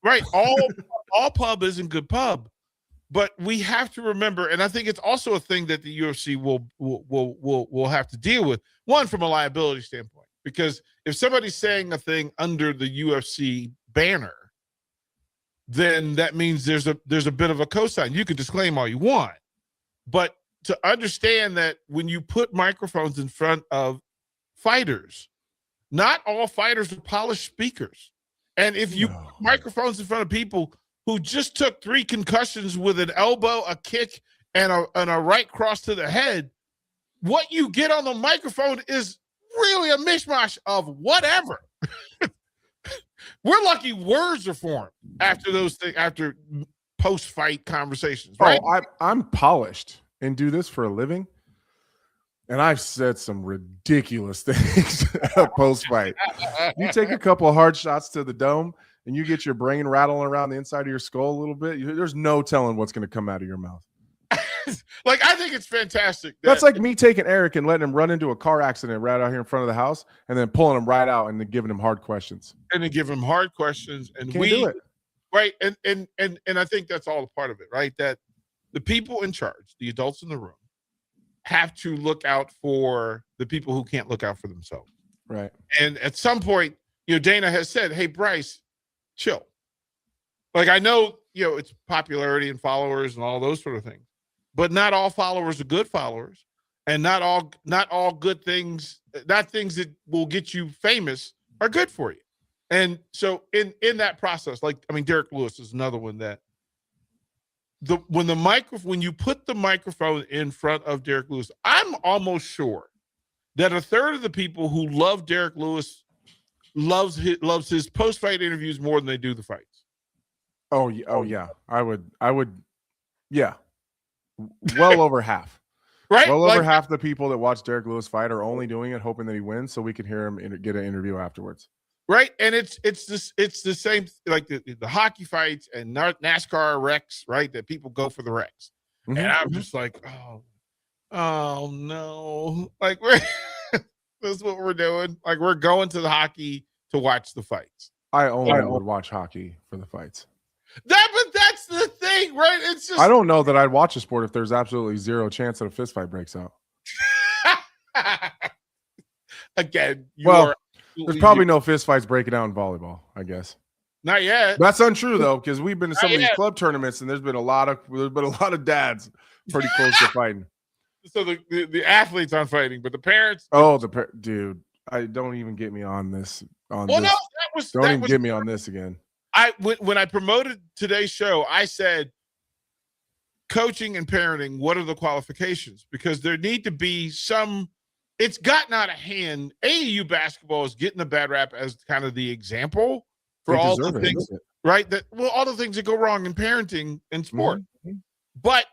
Right. All pub isn't good pub. But we have to remember, and I think it's also a thing that the UFC will have to deal with. One, from a liability standpoint, because if somebody's saying a thing under the UFC banner, then that means there's a bit of a cosign. You can disclaim all you want, but to understand that when you put microphones in front of fighters, not all fighters are polished speakers. And if you put microphones in front of people who just took 3 concussions with an elbow, a kick, and a right cross to the head, what you get on the microphone is really a mishmash of whatever. We're lucky words are formed after those things, after post-fight conversations, right? Oh, I'm polished and do this for a living. And I've said some ridiculous things post-fight. You take a couple of hard shots to the dome and you get your brain rattling around the inside of your skull a little bit, there's no telling what's going to come out of your mouth. Like, I think it's fantastic. That's like me taking Eric and letting him run into a car accident right out here in front of the house and then pulling him right out and then giving him hard questions. And then give him hard questions. And Can't do it. Right. And I think that's all a part of it, right? That the people in charge, the adults in the room, have to look out for the people who can't look out for themselves. Right. And at some point, Dana has said, hey, Bryce, chill. Like, I know, it's popularity and followers and all those sort of things, but not all followers are good followers, and not all good things, not things that will get you famous, are good for you. And so in that process, like, I mean, Derek Lewis is another one that when you put the microphone in front of Derek Lewis, I'm almost sure that a third of the people who love Derek Lewis loves his post-fight interviews more than they do the fights. Oh yeah. I would. Yeah. Well over half. Right? Well over Like, half the people that watch Derek Lewis fight are only doing it hoping that he wins so we can hear him get an interview afterwards. right? And it's the same, like the hockey fights and NASCAR wrecks, right? That people go for the wrecks. Mhm, And I'm mhm. just like, oh no. Like, this is what we're doing. Like, we're going to the hockey to watch the fights. I only would watch hockey for the fights. But that's the thing, right? It's just, I don't know that I'd watch a sport if there's absolutely zero chance that a fist fight breaks out. again, there's probably no fist fights breaking out in volleyball, I guess. not yet. That's untrue though, because we've been to some Not of these yet. club tournaments and there's been a lot of dads pretty close to fighting. So the athletes aren't fighting, but the parents. Oh, dude, I don't even get me on this. Don't even get me on this again. When I promoted today's show, I said, coaching and parenting, what are the qualifications? Because there need to be some. It's gotten out of hand. AAU basketball is getting a bad rap as kind of the example for They all deserve the it. things, right? All the things that go wrong in parenting and sport. Mhm. But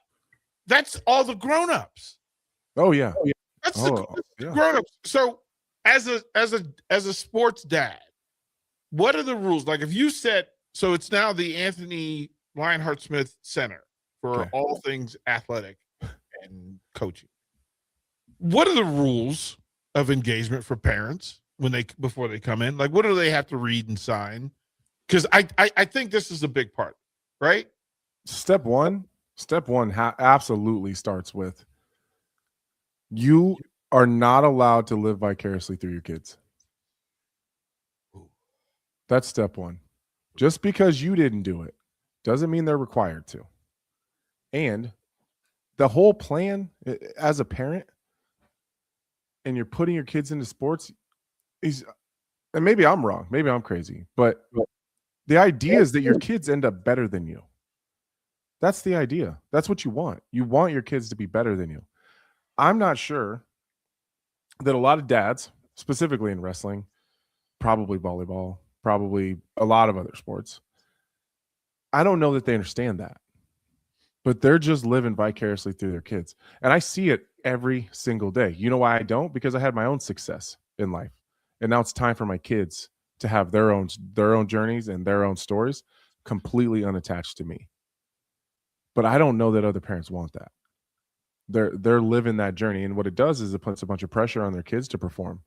that's all the grown-ups. Oh yeah. That's Oh, the yeah. grown-ups. So as a sports dad, what are the rules? Like, if you said, so it's now the Anthony Lionheart Smith Center for Okay. all things athletic and coaching. What are the rules of engagement for parents before they come in? Like, what do they have to read and sign? Because I think this is a big part, right? Step one absolutely starts with you are not allowed to live vicariously through your kids. That's step one. Just because you didn't do it doesn't mean they're required to. And the whole plan as a parent, and you're putting your kids into sports, and maybe I'm wrong, maybe I'm crazy, but the idea is that your kids end up better than you. That's the idea. That's what you want. You want your kids to be better than you. I'm not sure that a lot of dads, specifically in wrestling, probably volleyball, probably a lot of other sports, I don't know that they understand that. But they're just living vicariously through their kids. And I see it every single day. You know why I don't? Because I had my own success in life. And now it's time for my kids to have their own journeys and their own stories completely unattached to me. But I don't know that other parents want that. They're living that journey. And what it does is it puts a bunch of pressure on their kids to perform,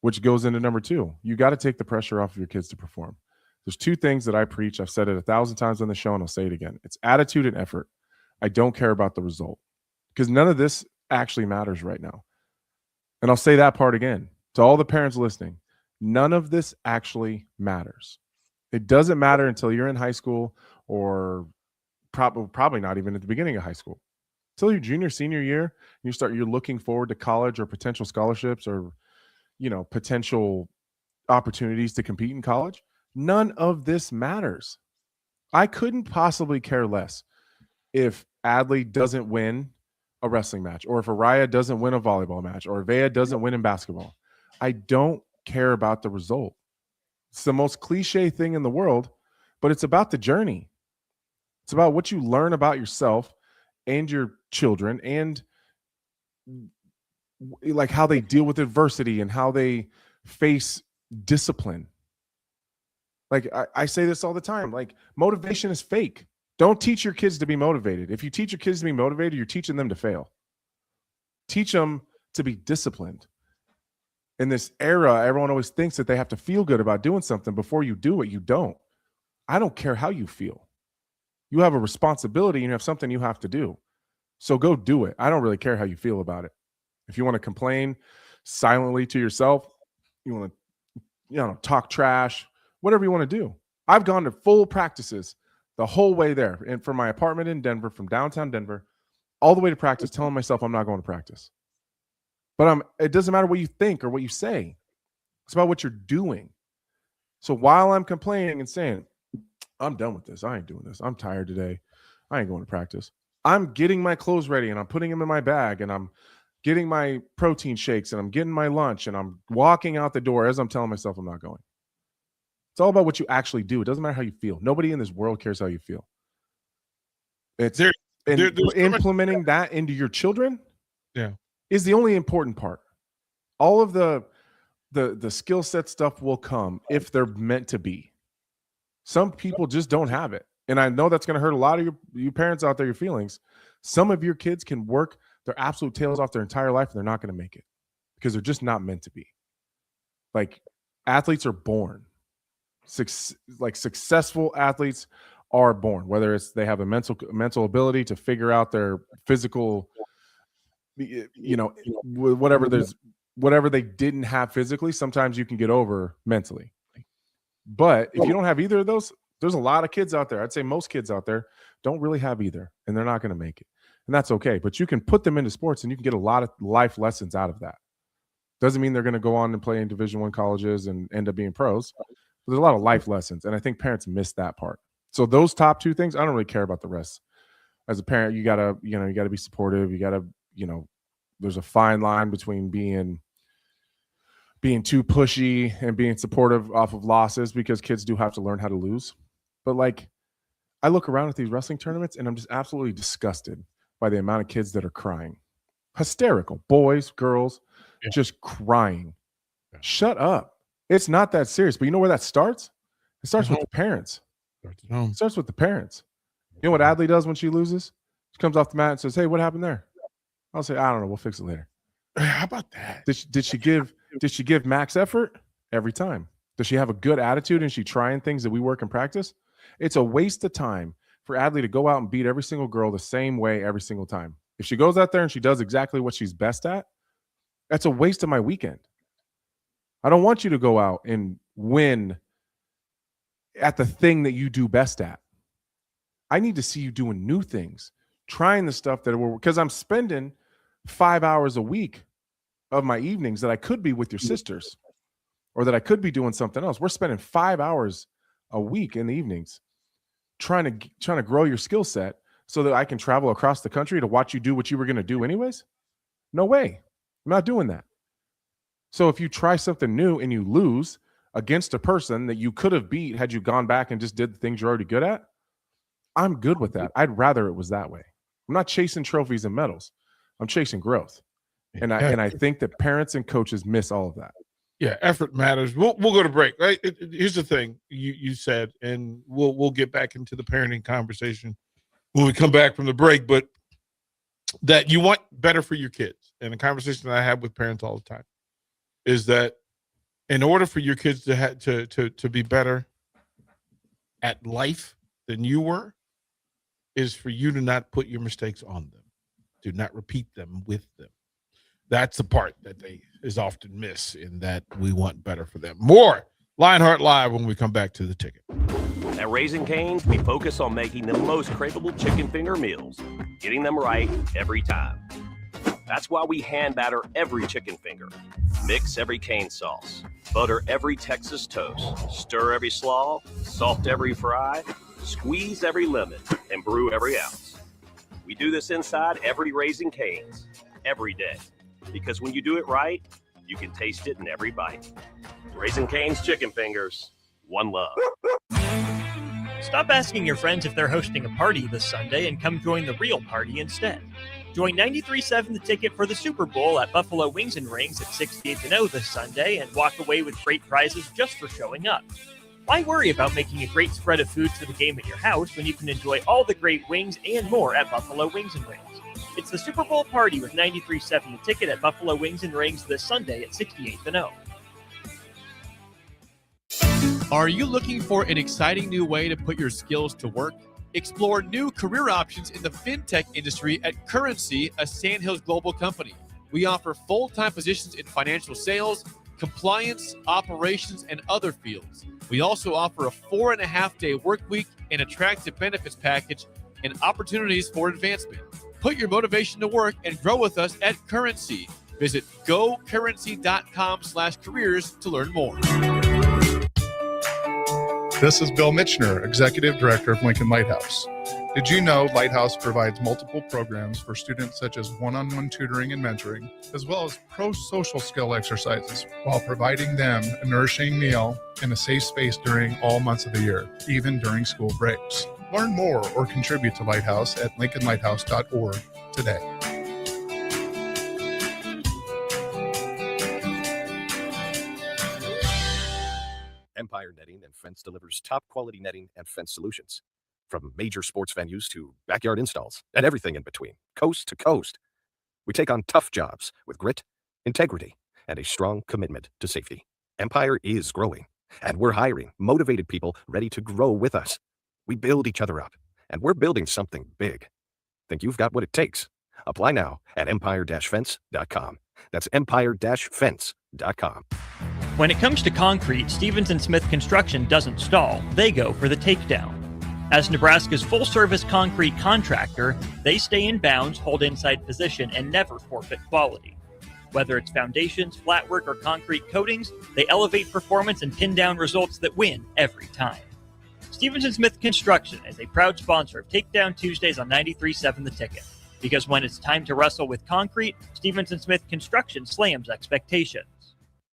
which goes into number 2. You got to take the pressure off of your kids to perform. There's 2 things that I preach. I've said it 1,000 times on the show, and I'll say it again. It's attitude and effort. I don't care about the result because none of this actually matters right now. And I'll say that part again to all the parents listening. None of this actually matters. It doesn't matter until you're in high school, or probably not even at the beginning of high school. Until your junior, senior year, you're looking forward to college or potential scholarships or, potential opportunities to compete in college. None of this matters. I couldn't possibly care less if Adley doesn't win a wrestling match, or if Araya doesn't win a volleyball match, or Vea doesn't win in basketball. I don't care about the result. It's the most cliche thing in the world, but it's about the journey. It's about what you learn about yourself and your children, and like how they deal with adversity and how they face discipline. Like I say this all the time, like motivation is fake. Don't teach your kids to be motivated. If you teach your kids to be motivated, you're teaching them to fail. Teach them to be disciplined. In this era, everyone always thinks that they have to feel good about doing something before you do it. You don't. I don't care how you feel. You have a responsibility and you have something you have to do. So go do it. I don't really care how you feel about it. If you want to complain silently to yourself, you want to, talk trash, whatever you want to do. I've gone to full practices the whole way there, and from my apartment in Denver, from downtown Denver, all the way to practice, telling myself I'm not going to practice. But it doesn't matter what you think or what you say. It's about what you're doing. So while I'm complaining and saying, I'm done with this, I ain't doing this, I'm tired today, I ain't going to practice, I'm getting my clothes ready and I'm putting them in my bag and I'm getting my protein shakes and I'm getting my lunch and I'm walking out the door as I'm telling myself I'm not going. It's all about what you actually do. It doesn't matter how you feel. Nobody in this world cares how you feel. It's implementing that into your children is the only important part. All of the skill set stuff will come if they're meant to be. Some people just don't have it. And I know that's going to hurt a lot of you parents out there, your feelings. Some of your kids can work their absolute tails off their entire life and they're not going to make it because they're just not meant to be. Like, athletes are born. Successful athletes are born, whether it's they have a mental ability to figure out their physical, whatever they didn't have physically, sometimes you can get over mentally. But if you don't have either of those, there's a lot of kids out there. I'd say most kids out there don't really have either, and they're not going to make it. And that's okay. But you can put them into sports and you can get a lot of life lessons out of that. Doesn't mean they're going to go on and play in Division I colleges and end up being pros. But there's a lot of life lessons. And I think parents miss that part. So those top two things, I don't really care about the rest. As a parent, you gotta be supportive. You gotta, there's a fine line between being too pushy and being supportive off of losses, because kids do have to learn how to lose. But like, I look around at these wrestling tournaments and I'm just absolutely disgusted by the amount of kids that are crying. Hysterical. Boys, girls, just crying. Shut up. It's not that serious. But you know where that starts? It starts with the parents. It starts with the parents. You know what Adley does when she loses? She comes off the mat and says, "Hey, what happened there?" I'll say, "I don't know. We'll fix it later." How about that? Did she give max effort every time? Does she have a good attitude and she trying things that we work in practice? It's a waste of time for Adley to go out and beat every single girl the same way every single time. If she goes out there and she does exactly what she's best at, that's a waste of my weekend. I don't want you to go out and win at the thing that you do best at. I need to see you doing new things, trying the stuff that will, because I'm spending 5 hours a week of my evenings that I could be with your sisters or that I could be doing something else. We're spending 5 hours a week in the evenings trying to grow your skill set so that I can travel across the country to watch you do what you were going to do anyways. No way. I'm not doing that. So if you try something new and you lose against a person that you could have beat had you gone back and just did the things you're already good at, I'm good with that. I'd rather it was that way. I'm not chasing trophies and medals. I'm chasing growth. And I think that parents and coaches miss all of that. Yeah, effort matters. We'll go to break. Right? Here's the thing you said, and we'll get back into the parenting conversation when we come back from the break. But that you want better for your kids, and the conversation that I have with parents all the time is that in order for your kids to be better at life than you were, is for you to not put your mistakes on them, to not repeat them with them. That's the part that is often missed, in that we want better for them. More Lionheart Live when we come back to the ticket. At Raising Cane's, we focus on making the most craveable chicken finger meals, getting them right every time. That's why we hand batter every chicken finger, mix every cane sauce, butter every Texas toast, stir every slaw, salt every fry, squeeze every lemon, and brew every ounce. We do this inside every Raising Cane's, every day. Because when you do it right, you can taste it in every bite. Raising Cane's chicken fingers, one love. Stop asking your friends if they're hosting a party this Sunday and come join the real party instead. Join 93.7 The Ticket for the Super Bowl at Buffalo Wings and Rings at 68th and O this Sunday and walk away with great prizes just for showing up. Why worry about making a great spread of food for the game at your house when you can enjoy all the great wings and more at Buffalo Wings and Rings? It's the Super Bowl party with 93.7 The Ticket at Buffalo Wings and Rings this Sunday at 68th and O. Are you looking for an exciting new way to put your skills to work? Explore new career options in the fintech industry at Currency, a Sandhills Global company. We offer full-time positions in financial sales, compliance, operations, and other fields. We also offer a 4.5-day work week, an attractive benefits package, and opportunities for advancement. Put your motivation to work and grow with us at Currency. Visit gocurrency.com/careers to learn more. This is Bill Mitchner, Executive Director of Lincoln Lighthouse. Did you know Lighthouse provides multiple programs for students such as one-on-one tutoring and mentoring, as well as pro-social skill exercises, while providing them a nourishing meal and a safe space during all months of the year, even during school breaks? Learn more or contribute to Lighthouse at lincolnlighthouse.org today. Empire Netting and Fence delivers top quality netting and fence solutions. From major sports venues to backyard installs and everything in between, coast to coast. We take on tough jobs with grit, integrity, and a strong commitment to safety. Empire is growing, and we're hiring motivated people ready to grow with us. We build each other up, and we're building something big. Think you've got what it takes? Apply now at empire-fence.com. That's empire-fence.com. When it comes to concrete, Stevens & Smith Construction doesn't stall. They go for the takedown. As Nebraska's full-service concrete contractor, they stay in bounds, hold inside position, and never forfeit quality. Whether it's foundations, flatwork, or concrete coatings, they elevate performance and pin down results that win every time. Stevens & Smith Construction is a proud sponsor of Takedown Tuesdays on 93.7 The Ticket. Because when it's time to wrestle with concrete, Stevens & Smith Construction slams expectations.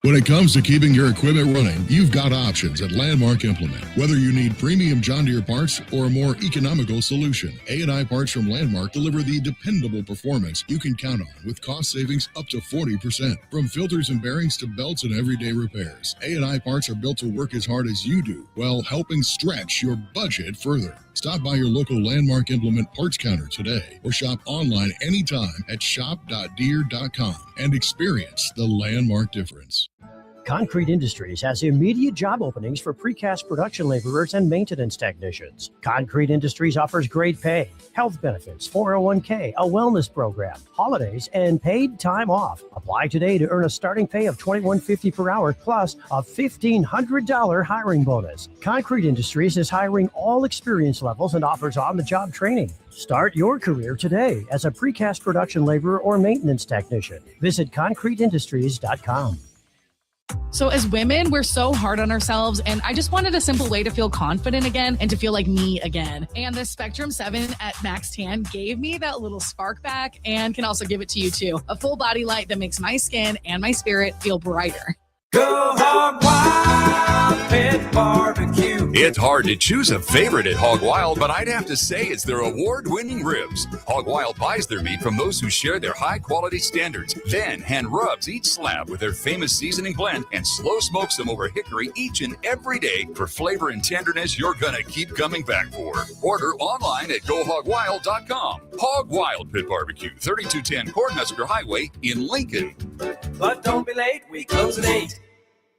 When it comes to keeping your equipment running, you've got options at Landmark Implement. Whether you need premium John Deere parts or a more economical solution, A&I parts from Landmark deliver the dependable performance you can count on with cost savings up to 40%. From filters and bearings to belts and everyday repairs, A&I parts are built to work as hard as you do while helping stretch your budget further. Stop by your local Landmark Implement parts counter today or shop online anytime at shop.deere.com and experience the Landmark difference. Concrete Industries has immediate job openings for precast production laborers and maintenance technicians. Concrete Industries offers great pay, health benefits, 401k, a wellness program, holidays, and paid time off. Apply today to earn a starting pay of $21.50 per hour plus a $1,500 hiring bonus. Concrete Industries is hiring all experience levels and offers on-the-job training. Start your career today as a precast production laborer or maintenance technician. Visit concreteindustries.com. So as women, we're so hard on ourselves, and I just wanted a simple way to feel confident again and to feel like me again. And the Spectrum 7 at Max Tan gave me that little spark back and can also give it to you too. A full body light that makes my skin and my spirit feel brighter. Go Hog Wild Pit Barbecue. It's hard to choose a favorite at Hog Wild, but I'd have to say it's their award-winning ribs. Hog Wild buys their meat from those who share their high-quality standards, then hand rubs each slab with their famous seasoning blend and slow smokes them over hickory each and every day for flavor and tenderness you're gonna keep coming back for. Order online at GoHogWild.com. Hog Wild Pit Barbecue, 3210 Cornhusker Highway in Lincoln. But don't be late, we close at 8.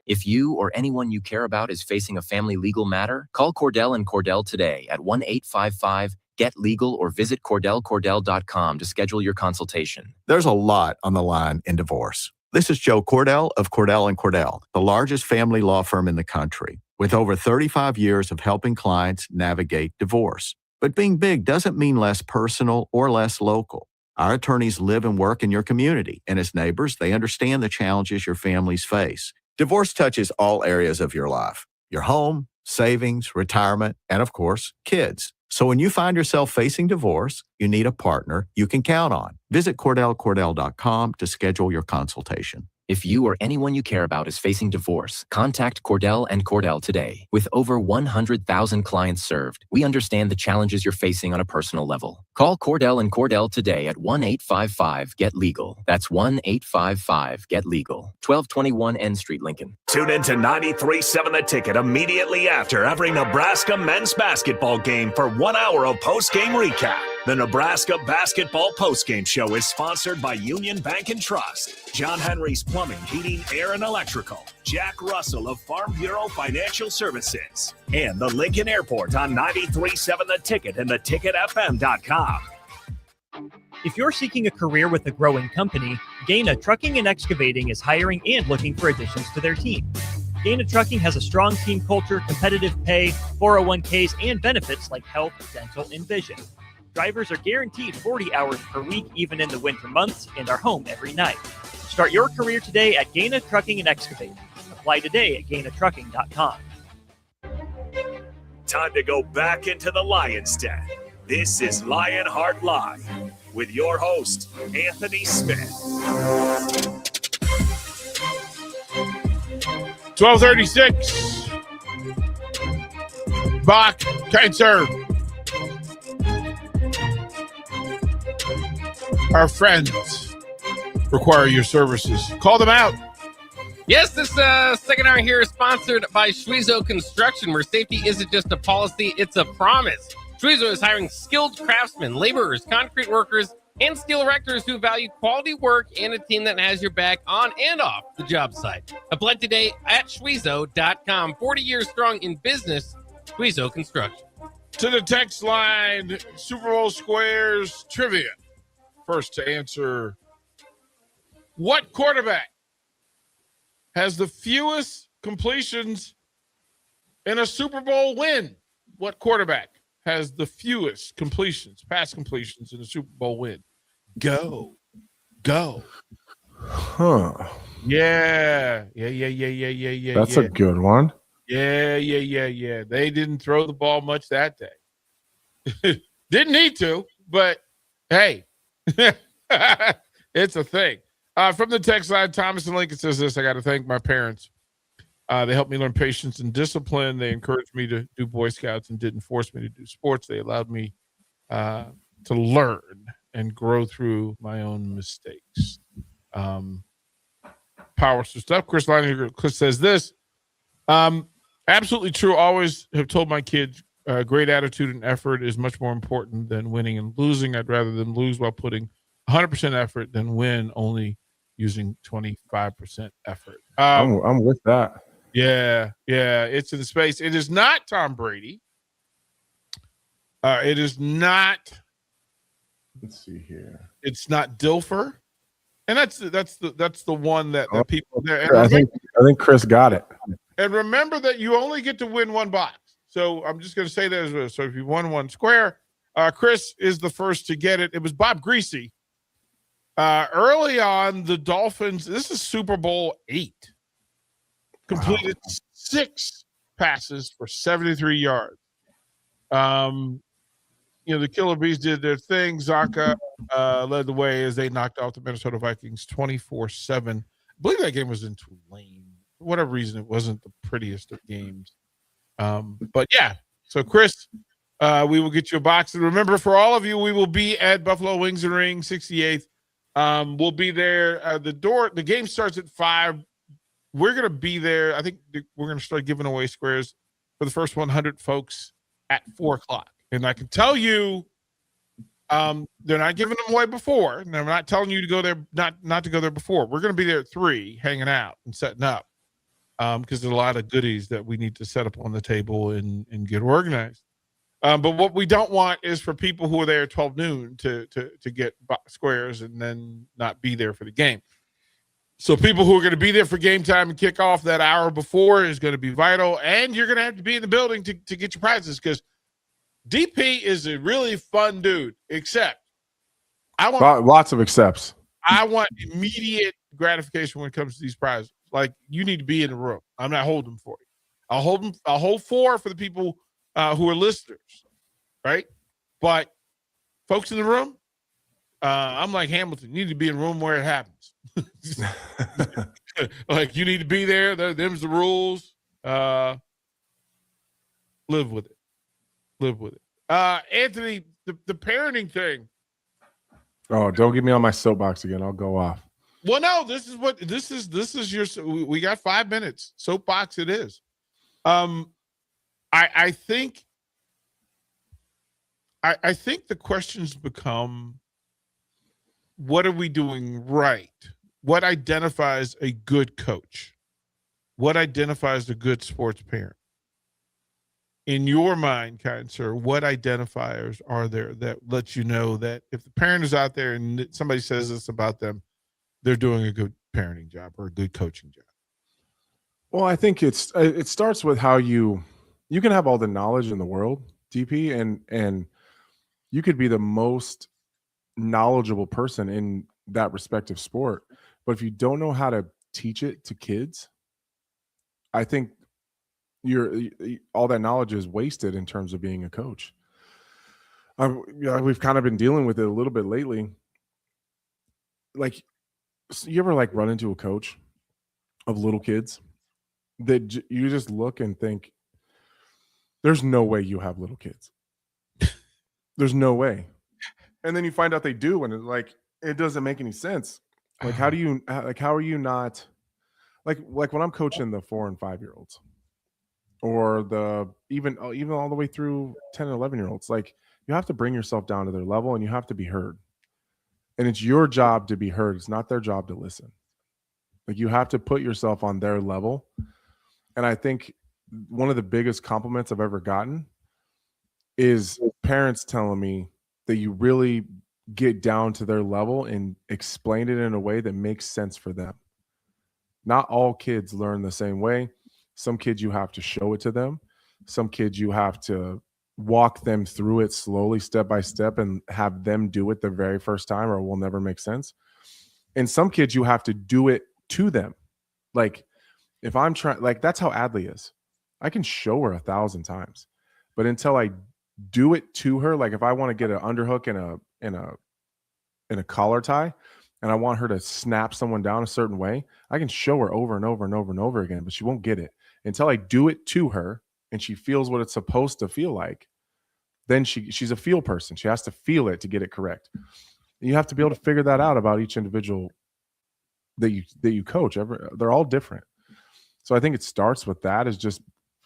If you or anyone you care about is facing a family legal matter, call Cordell and Cordell today at 1-855-GET-LEGAL or visit CordellCordell.com to schedule your consultation. There's a lot on the line in divorce. This is Joe Cordell of Cordell & Cordell, the largest family law firm in the country, with over 35 years of helping clients navigate divorce. But being big doesn't mean less personal or less local. Our attorneys live and work in your community, and as neighbors, they understand the challenges your families face. Divorce touches all areas of your life, your home, savings, retirement, and of course, kids. So when you find yourself facing divorce, you need a partner you can count on. Visit CordellCordell.com to schedule your consultation. If you or anyone you care about is facing divorce, contact Cordell and Cordell today. With over 100,000 clients served, we understand the challenges you're facing on a personal level. Call Cordell and Cordell today at 1-855-GET-LEGAL. That's 1-855-GET-LEGAL. 1221 N Street, Lincoln. Tune in to 93.7 The Ticket immediately after every Nebraska men's basketball game for 1 hour of post-game recap. The Nebraska Basketball Postgame Show is sponsored by Union Bank and Trust, John Henry's Plumbing, Heating, Air, and Electrical, Jack Russell of Farm Bureau Financial Services, and the Lincoln Airport on 93.7 The Ticket and theticketfm.com. If you're seeking a career with a growing company, Gaina Trucking and Excavating is hiring and looking for additions to their team. Gaina Trucking has a strong team culture, competitive pay, 401ks, and benefits like health, dental, and vision. Drivers are guaranteed 40 hours per week, even in the winter months, and are home every night. Start your career today at Gaina Trucking and Excavating. Apply today at GainaTrucking.com. Time to go back into the Lion's Den. This is Lionheart Live with your host, Anthony Smith. 12:36. Bach, kind sir. Our friends require your services. Call them out. Yes, this second hour here is sponsored by Schwezo Construction, where safety isn't just a policy, it's a promise. Schwezo is hiring skilled craftsmen, laborers, concrete workers, and steel erectors who value quality work and a team that has your back on and off the job site. Apply today at Schwezo.com. 40 years strong in business, Schwezo Construction. To the text line, Super Bowl Squares trivia. First to answer, what quarterback has the fewest completions in a Super Bowl win? What quarterback has the fewest completions, pass completions in a Super Bowl win? Go. Huh. Yeah. That's a good one. Yeah. They didn't throw the ball much that day. Didn't need to, but hey, it's a thing. From the text line, Thomas and Lincoln says this: I got to thank my parents. They helped me learn patience and discipline. They encouraged me to do Boy Scouts and didn't force me to do sports. They allowed me to learn and grow through my own mistakes. Powerful stuff. Chris says this. Absolutely true. Always have told my kids great attitude and effort is much more important than winning and losing. I'd rather them lose while putting 100% effort than win only using 25% effort. I'm with that. Yeah, it's in space. It is not Tom Brady. It is not. Let's see here. It's not Dilfer, and that's the one that people there. And I think Chris got it. And remember that you only get to win one box. So I'm just going to say that as well. So if you won one square, Chris is the first to get it. It was Bob Greasy. Early on, the Dolphins. This is Super Bowl 8. Completed 6 passes for 73 yards. The Killer Bees did their thing. Zaka led the way as they knocked off the Minnesota Vikings 24-7. I believe that game was in Tulane. For whatever reason, it wasn't the prettiest of games. But yeah, so Chris, we will get you a box. And remember, for all of you, we will be at Buffalo Wings and Ring, 68th. We'll be there. The game starts at 5. We're going to be there. I think we're going to start giving away squares for the first 100 folks at 4:00. And I can tell you, they're not giving them away before. And I'm not telling you to go there, not to go there before. We're going to be there at 3, hanging out and setting up, because there's a lot of goodies that we need to set up on the table and get organized. But what we don't want is for people who are there at 12 noon to get squares and then not be there for the game. So people who are going to be there for game time and kickoff that hour before is going to be vital. And you're going to have to be in the building to get your prizes, because DP is a really fun dude, except I want lots of accepts. I want immediate gratification when it comes to these prizes. Like, you need to be in the room. I'm not holding them for you. I'll hold 4 for the people who are listeners, right? But folks in the room, I'm like Hamilton. You need to be in the room where it happens. Like, you need to be there. Them's the rules. Live with it. Anthony, the parenting thing. Oh, don't get me on my soapbox again. I'll go off. Well, no, this is your. We got 5 minutes. Soapbox it is. I think the questions become, what are we doing right? What identifies a good coach? What identifies a good sports parent? In your mind, kind sir, what identifiers are there that let you know that if the parent is out there and somebody says this about them, they're doing a good parenting job or a good coaching job? Well, I think it starts with how you can have all the knowledge in the world, DP, and you could be the most knowledgeable person in that respective sport, but if you don't know how to teach it to kids, I think all that knowledge is wasted in terms of being a coach. We've kind of been dealing with it a little bit lately. Like, you ever like run into a coach of little kids that you just look and think, there's no way you have little kids. There's no way. And then you find out they do, and it doesn't make any sense. Like, how are you not like when I'm coaching the 4 and 5 year olds, or even all the way through 10 and 11 year olds, like, you have to bring yourself down to their level, and you have to be heard. And it's your job to be heard. It's not their job to listen. Like, you have to put yourself on their level. And I think one of the biggest compliments I've ever gotten is parents telling me that you really get down to their level and explain it in a way that makes sense for them. Not all kids learn the same way. Some kids, you have to show it to them. Some kids, you have to walk them through it slowly, step by step, and have them do it the very first time, or it will never make sense. And some kids, you have to do it to them. Like, if I'm trying, like, that's how Adley is. I can show her 1,000 times, but until I do it to her, like if I want to get an underhook in a collar tie, and I want her to snap someone down a certain way, I can show her over and over and over and over again, but she won't get it until I do it to her and she feels what it's supposed to feel like. Then she's a feel person. She has to feel it to get it correct. You have to be able to figure that out about each individual that you coach. They're all different. So I think it starts with that, is just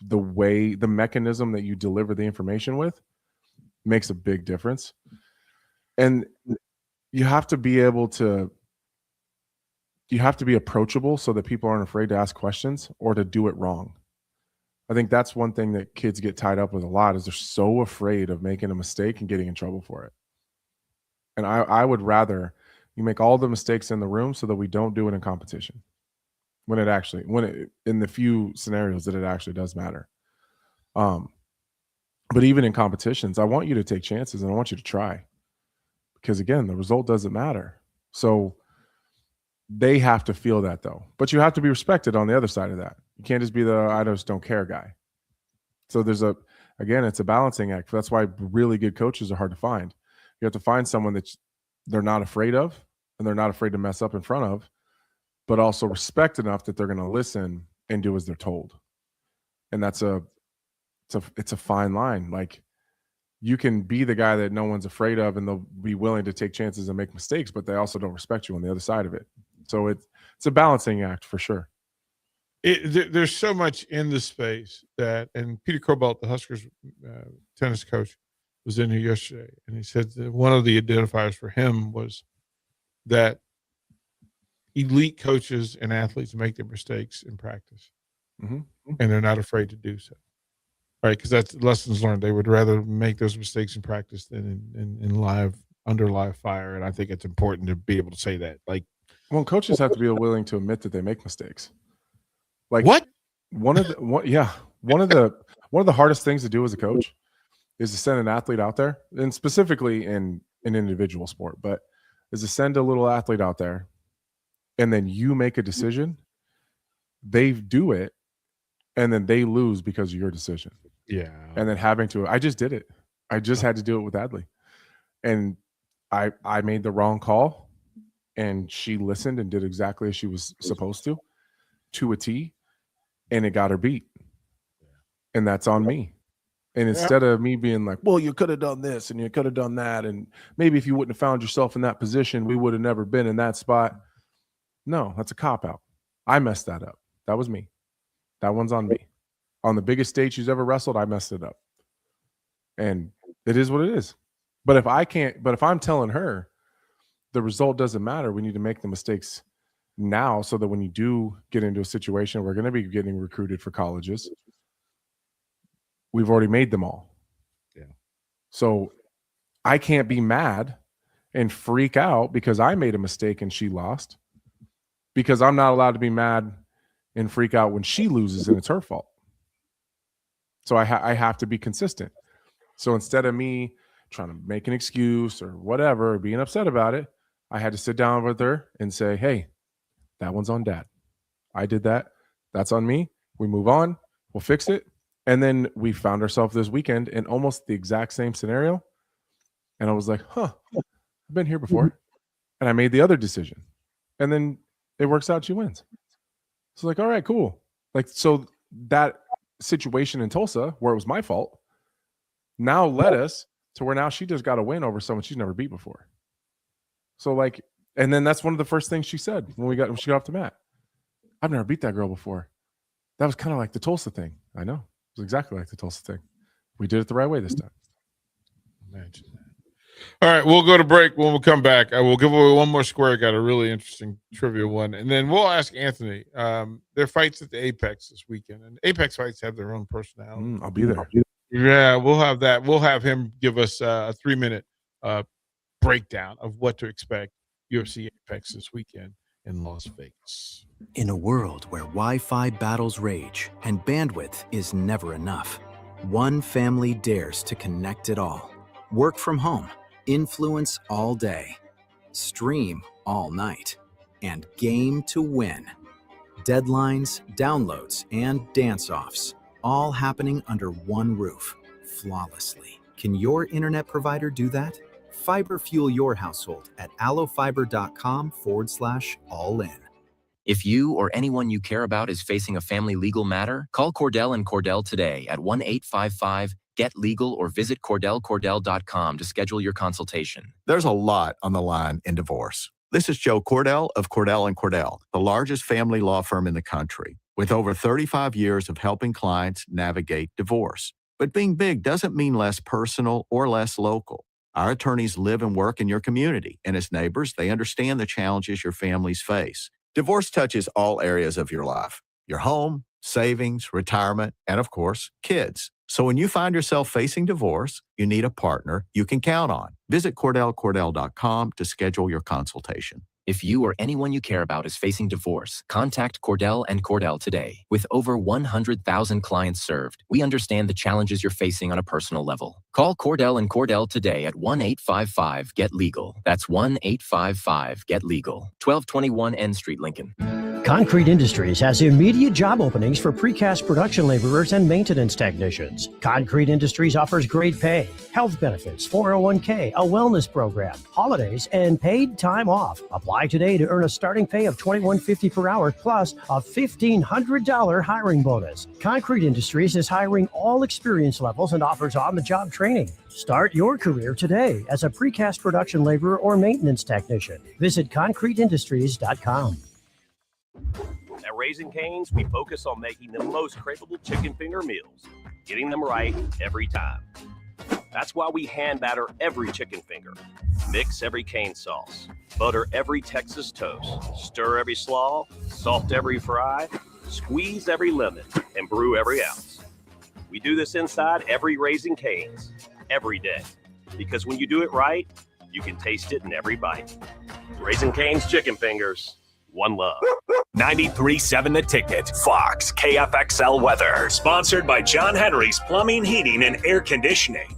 the mechanism that you deliver the information with makes a big difference. And you have to be approachable so that people aren't afraid to ask questions or to do it wrong. I think that's one thing that kids get tied up with a lot, is they're so afraid of making a mistake and getting in trouble for it. And I would rather you make all the mistakes in the room so that we don't do it in competition. In the few scenarios that it actually does matter. But even in competitions, I want you to take chances and I want you to try, because again, the result doesn't matter. So they have to feel that though, but you have to be respected on the other side of that. You can't just be the I just don't care guy. So it's a balancing act. That's why really good coaches are hard to find. You have to find someone that they're not afraid of, and they're not afraid to mess up in front of, but also respect enough that they're going to listen and do as they're told. And it's a fine line. Like, you can be the guy that no one's afraid of, and they'll be willing to take chances and make mistakes, but they also don't respect you on the other side of it. So it's a balancing act for sure. There's so much in the space and Peter Cobalt, the Huskers tennis coach, was in here yesterday, and he said that one of the identifiers for him was that elite coaches and athletes make their mistakes in practice, and they're not afraid to do so. Right, because that's lessons learned. They would rather make those mistakes in practice than in under live fire. And I think it's important to be able to say that. Like, well, coaches have to be willing to admit that they make mistakes. Like, what? One of the hardest things to do as a coach is to send an athlete out there, and specifically in an individual sport, but is to send a little athlete out there, and then you make a decision, they do it, and then they lose because of your decision. Yeah. And then I just did it. I just had to do it with Adley. And I made the wrong call, and she listened and did exactly as she was supposed to a T, and it got her beat. And that's on me. And instead of me being like, well, you could have done this and you could have done that, and maybe if you wouldn't have found yourself in that position, we would have never been in that spot. No, that's a cop-out. I messed that up. That was me. That one's on me. On the biggest stage she's ever wrestled, I messed it up. And it is what it is. But if I'm telling her the result doesn't matter, we need to make the mistakes now so that when you do get into a situation, we're going to be getting recruited for colleges, we've already made them all. Yeah. So I can't be mad and freak out because I made a mistake and she lost, because I'm not allowed to be mad and freak out when she loses and it's her fault. So I have to be consistent. So instead of me trying to make an excuse or whatever, or being upset about it, I had to sit down with her and say, hey, that one's on Dad. I did that. That's on me. We move on. We'll fix it. And then we found ourselves this weekend in almost the exact same scenario. And I was like, I've been here before. And I made the other decision. And then it works out. She wins. So like, all right, cool. Like, so that situation in Tulsa where it was my fault now led us to where now she just got a win over someone she's never beat before. So like, and then that's one of the first things she said when she got off the mat. I've never beat that girl before. That was kind of like the Tulsa thing. I know. It was exactly like the Tulsa thing. We did it the right way this time. Imagine that. All right, we'll go to break. When we come back, I will give away one more square. Got a really interesting trivia one. And then we'll ask Anthony. Their fights at the Apex this weekend. And Apex fights have their own personality. I'll be there. Yeah, we'll have that. We'll have him give us a 3-minute breakdown of what to expect UFC Apex this weekend in Las Vegas. In a world where Wi-Fi battles rage and bandwidth is never enough, one family dares to connect it all. Work from home, influence all day, stream all night, and game to win. Deadlines, downloads, and dance-offs, all happening under one roof, flawlessly. Can your internet provider do that? Fiber fuel your household at allofiber.com/all-in. If you or anyone you care about is facing a family legal matter, call Cordell and Cordell today at 1-855-GET-LEGAL or visit CordellCordell.com to schedule your consultation. There's a lot on the line in divorce. This is Joe Cordell of Cordell & Cordell, the largest family law firm in the country, with over 35 years of helping clients navigate divorce. But being big doesn't mean less personal or less local. Our attorneys live and work in your community, and as neighbors, they understand the challenges your families face. Divorce touches all areas of your life: your home, savings, retirement, and of course, kids. So when you find yourself facing divorce, you need a partner you can count on. Visit CordellCordell.com to schedule your consultation. If you or anyone you care about is facing divorce, contact Cordell and Cordell today. With over 100,000 clients served, we understand the challenges you're facing on a personal level. Call Cordell and Cordell today at 1-855-GET-LEGAL. That's 1-855-GET-LEGAL. 1221 N Street, Lincoln. Concrete Industries has immediate job openings for precast production laborers and maintenance technicians. Concrete Industries offers great pay, health benefits, 401k, a wellness program, holidays, and paid time off. Apply today to earn a starting pay of $21.50 per hour plus a $1,500 hiring bonus. Concrete Industries is hiring all experience levels and offers on-the-job training. Start your career today as a precast production laborer or maintenance technician. Visit concreteindustries.com. At Raising Cane's, we focus on making the most craveable chicken finger meals, getting them right every time. That's why we hand batter every chicken finger, mix every cane sauce, butter every Texas toast, stir every slaw, salt every fry, squeeze every lemon, and brew every ounce. We do this inside every Raising Cane's, every day, because when you do it right, you can taste it in every bite. Raising Cane's chicken fingers. One love. 93.7 The Ticket, Fox, KFXL weather. Sponsored by John Henry's Plumbing, Heating, and Air Conditioning.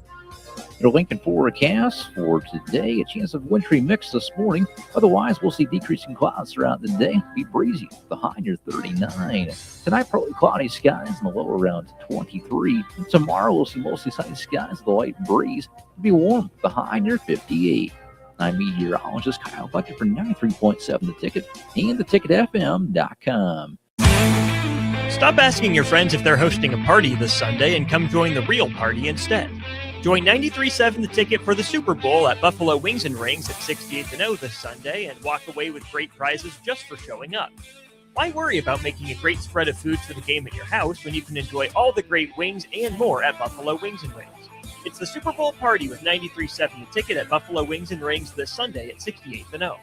Your Lincoln forecast for today, a chance of wintry mix this morning. Otherwise, we'll see decreasing clouds throughout the day. Be breezy, the high near 39. Tonight, partly cloudy skies and the low around 23. Tomorrow, we'll see mostly sunny skies, the light breeze. Be warm, the high near 58. I'm meteorologist Kyle Bucket for 93.7 The Ticket and theticketfm.com. Stop asking your friends if they're hosting a party this Sunday and come join the real party instead. Join 93.7 The Ticket for the Super Bowl at Buffalo Wings and Rings at 68th and O this Sunday and walk away with great prizes just for showing up. Why worry about making a great spread of foods for the game at your house when you can enjoy all the great wings and more at Buffalo Wings and Rings? It's the Super Bowl party with 93.7 The Ticket at Buffalo Wings and Rings this Sunday at 68th and O.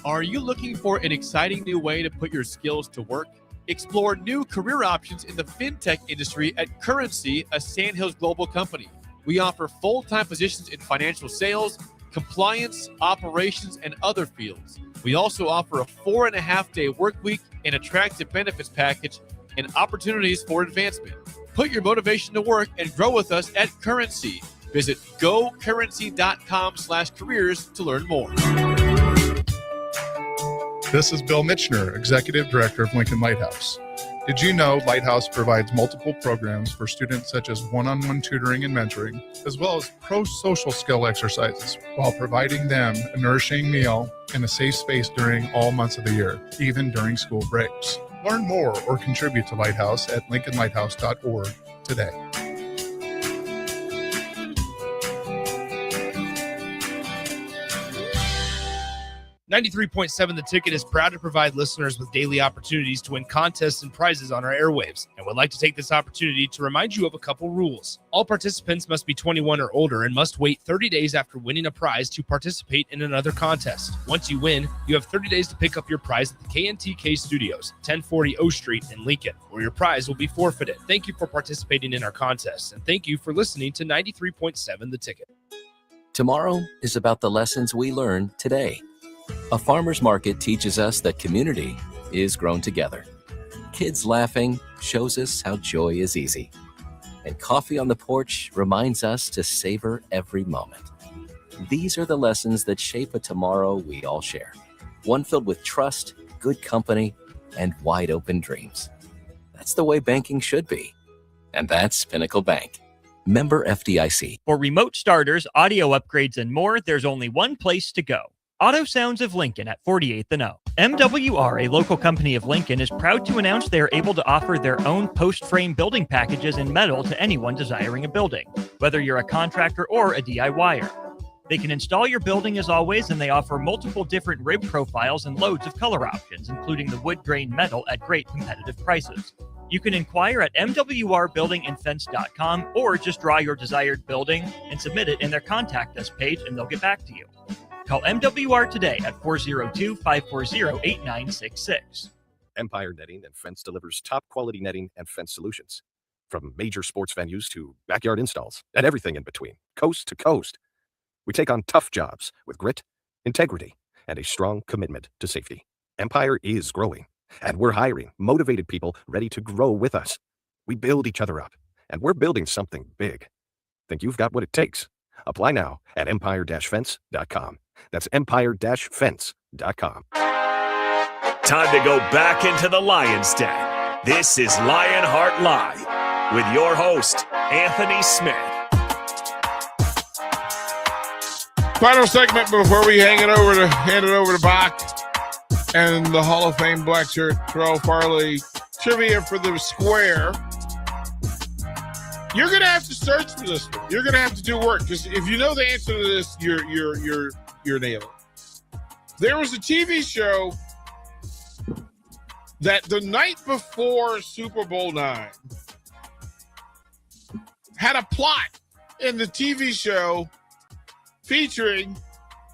Are you looking for an exciting new way to put your skills to work? Explore new career options in the fintech industry at Currency, a Sandhills global company. We offer full-time positions in financial sales, compliance, operations, and other fields. We also offer a 4.5-day work week, an attractive benefits package, and opportunities for advancement. Put your motivation to work and grow with us at Currency. Visit gocurrency.com/careers to learn more. This is Bill Mitchner, Executive Director of Lincoln Lighthouse. Did you know Lighthouse provides multiple programs for students such as one-on-one tutoring and mentoring, as well as pro-social skill exercises, while providing them a nourishing meal and a safe space during all months of the year, even during school breaks? Learn more or contribute to Lighthouse at lincolnlighthouse.org today. 93.7 The Ticket is proud to provide listeners with daily opportunities to win contests and prizes on our airwaves, and would like to take this opportunity to remind you of a couple rules. All participants must be 21 or older and must wait 30 days after winning a prize to participate in another contest. Once you win, you have 30 days to pick up your prize at the KNTK Studios, 1040 O Street in Lincoln, or your prize will be forfeited. Thank you for participating in our contests, and thank you for listening to 93.7 The Ticket. Tomorrow is about the lessons we learn today. A farmer's market teaches us that community is grown together. Kids laughing shows us how joy is easy. And coffee on the porch reminds us to savor every moment. These are the lessons that shape a tomorrow we all share. One filled with trust, good company, and wide open dreams. That's the way banking should be. And that's Pinnacle Bank. Member FDIC. For remote starters, audio upgrades, and more, there's only one place to go. Auto Sounds of Lincoln at 48th and O. MWR, a local company of Lincoln, is proud to announce they are able to offer their own post-frame building packages in metal to anyone desiring a building, whether you're a contractor or a DIYer. They can install your building as always, and they offer multiple different rib profiles and loads of color options, including the wood grain metal at great competitive prices. You can inquire at mwrbuildingandfence.com or just draw your desired building and submit it in their Contact Us page, and they'll get back to you. Call MWR today at 402-540-8966. Empire Netting and Fence delivers top quality netting and fence solutions. From major sports venues to backyard installs and everything in between, coast to coast. We take on tough jobs with grit, integrity, and a strong commitment to safety. Empire is growing, and we're hiring motivated people ready to grow with us. We build each other up, and we're building something big. Think you've got what it takes? Apply now at empire-fence.com. That's empire-fence.com. Time to go back into the Lion's Den. This is Lionheart Live with your host, Anthony Smith. Final segment before we hand it over to Bach and the Hall of Fame black shirt, Terrell Farley. Trivia for the Square. You're gonna have to search for this one. You're gonna have to do work, because if you know the answer to this, you're nailing. There was a TV show that the night before Super Bowl IX had a plot in the TV show featuring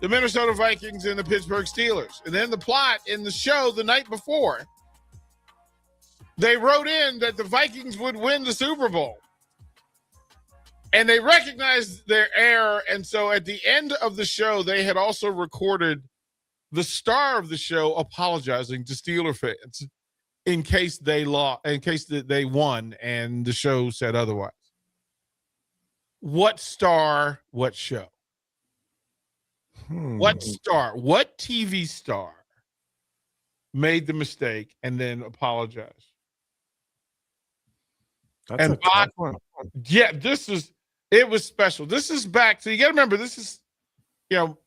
the Minnesota Vikings and the Pittsburgh Steelers. And then the plot in the show the night before, they wrote in that the Vikings would win the Super Bowl. And they recognized their error. And so at the end of the show, they had also recorded the star of the show apologizing to Steeler fans in case they lost, in case that they won and the show said otherwise. What star, what show? What star, what TV star made the mistake and then apologized? That's and a tough one. Yeah, it was special. This is back. So you got to remember, this is, 70s.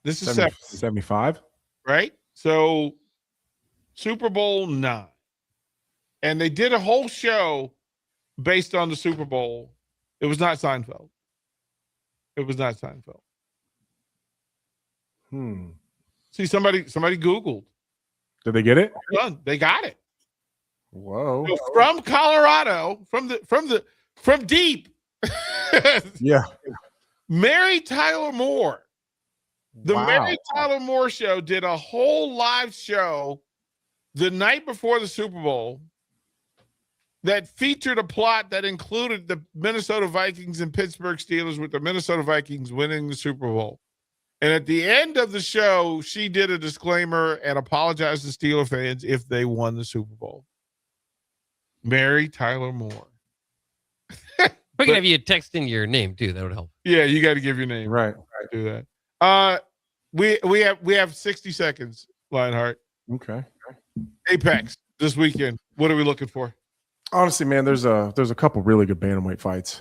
This is 75, right? So Super Bowl IX. And they did a whole show based on the Super Bowl. It was not Seinfeld. See, somebody Googled. Did they get it? They got it. Whoa. So from Colorado, from deep. Yeah. Mary Tyler Moore. The Wow. Mary Tyler Moore Show did a whole live show the night before the Super Bowl that featured a plot that included the Minnesota Vikings and Pittsburgh Steelers, with the Minnesota Vikings winning the Super Bowl. And at the end of the show, she did a disclaimer and apologized to Steeler fans if they won the Super Bowl. Mary Tyler Moore. We can have you text in your name too. That would help. Yeah, you got to give your name. Right. Do that. We have 60 seconds, Lionheart. Okay. Apex this weekend. What are we looking for? Honestly, man, there's a couple really good bantamweight fights.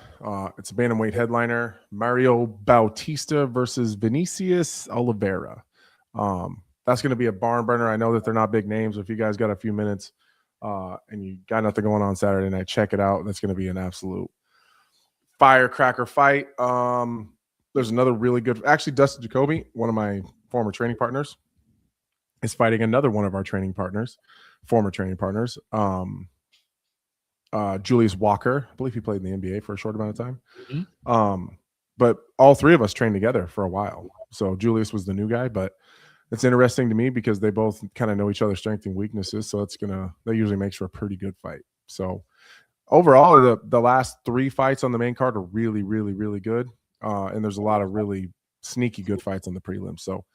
It's a bantamweight headliner: Mario Bautista versus Vinicius Oliveira. That's going to be a barn burner. I know that they're not big names. If you guys got a few minutes and you got nothing going on Saturday night, check it out. That's going to be an absolute firecracker fight. There's another really good. Actually, Dustin Jacoby, one of my former training partners, is fighting another one of our former training partners. Julius Walker, I believe he played in the NBA for a short amount of time. Mm-hmm. But all three of us trained together for a while. So Julius was the new guy, but it's interesting to me because they both kind of know each other's strengths and weaknesses. So that usually makes for a pretty good fight. So overall, the last three fights on the main card are really, really, really good. And there's a lot of really sneaky good fights on the prelims. So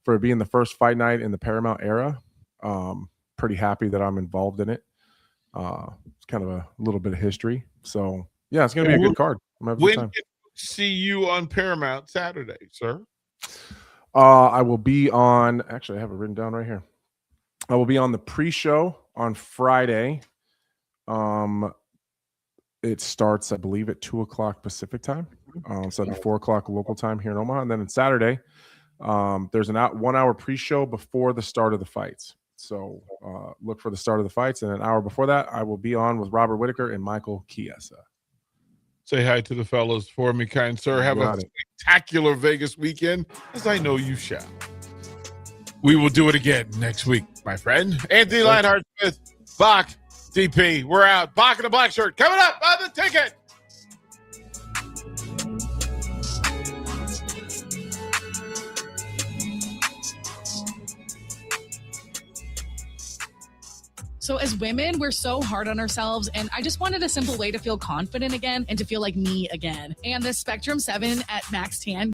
for it being the first fight night in the Paramount era, pretty happy that I'm involved in it. It's kind of a little bit of history. So yeah, it's going to be a good card. When can we see you on Paramount Saturday, sir? I will be on, actually I have it written down right here. I will be on the pre-show on Friday. It starts, I believe, at 2:00 Pacific time. So it'll be 4:00 local time here in Omaha. And then on Saturday, there's an 1 hour pre-show before the start of the fights. So look for the start of the fights. And an hour before that, I will be on with Robert Whitaker and Michael Chiesa. Say hi to the fellows for me, kind sir. Have a spectacular Vegas weekend, as I know you shall. We will do it again next week, my friend. Anthony Lionheart Smith, Bach, DP. We're out. Bach in the black shirt. Coming up on the ticket. So as women, we're so hard on ourselves, and I just wanted a simple way to feel confident again and to feel like me again. And the Spectrum 7 at Max Tan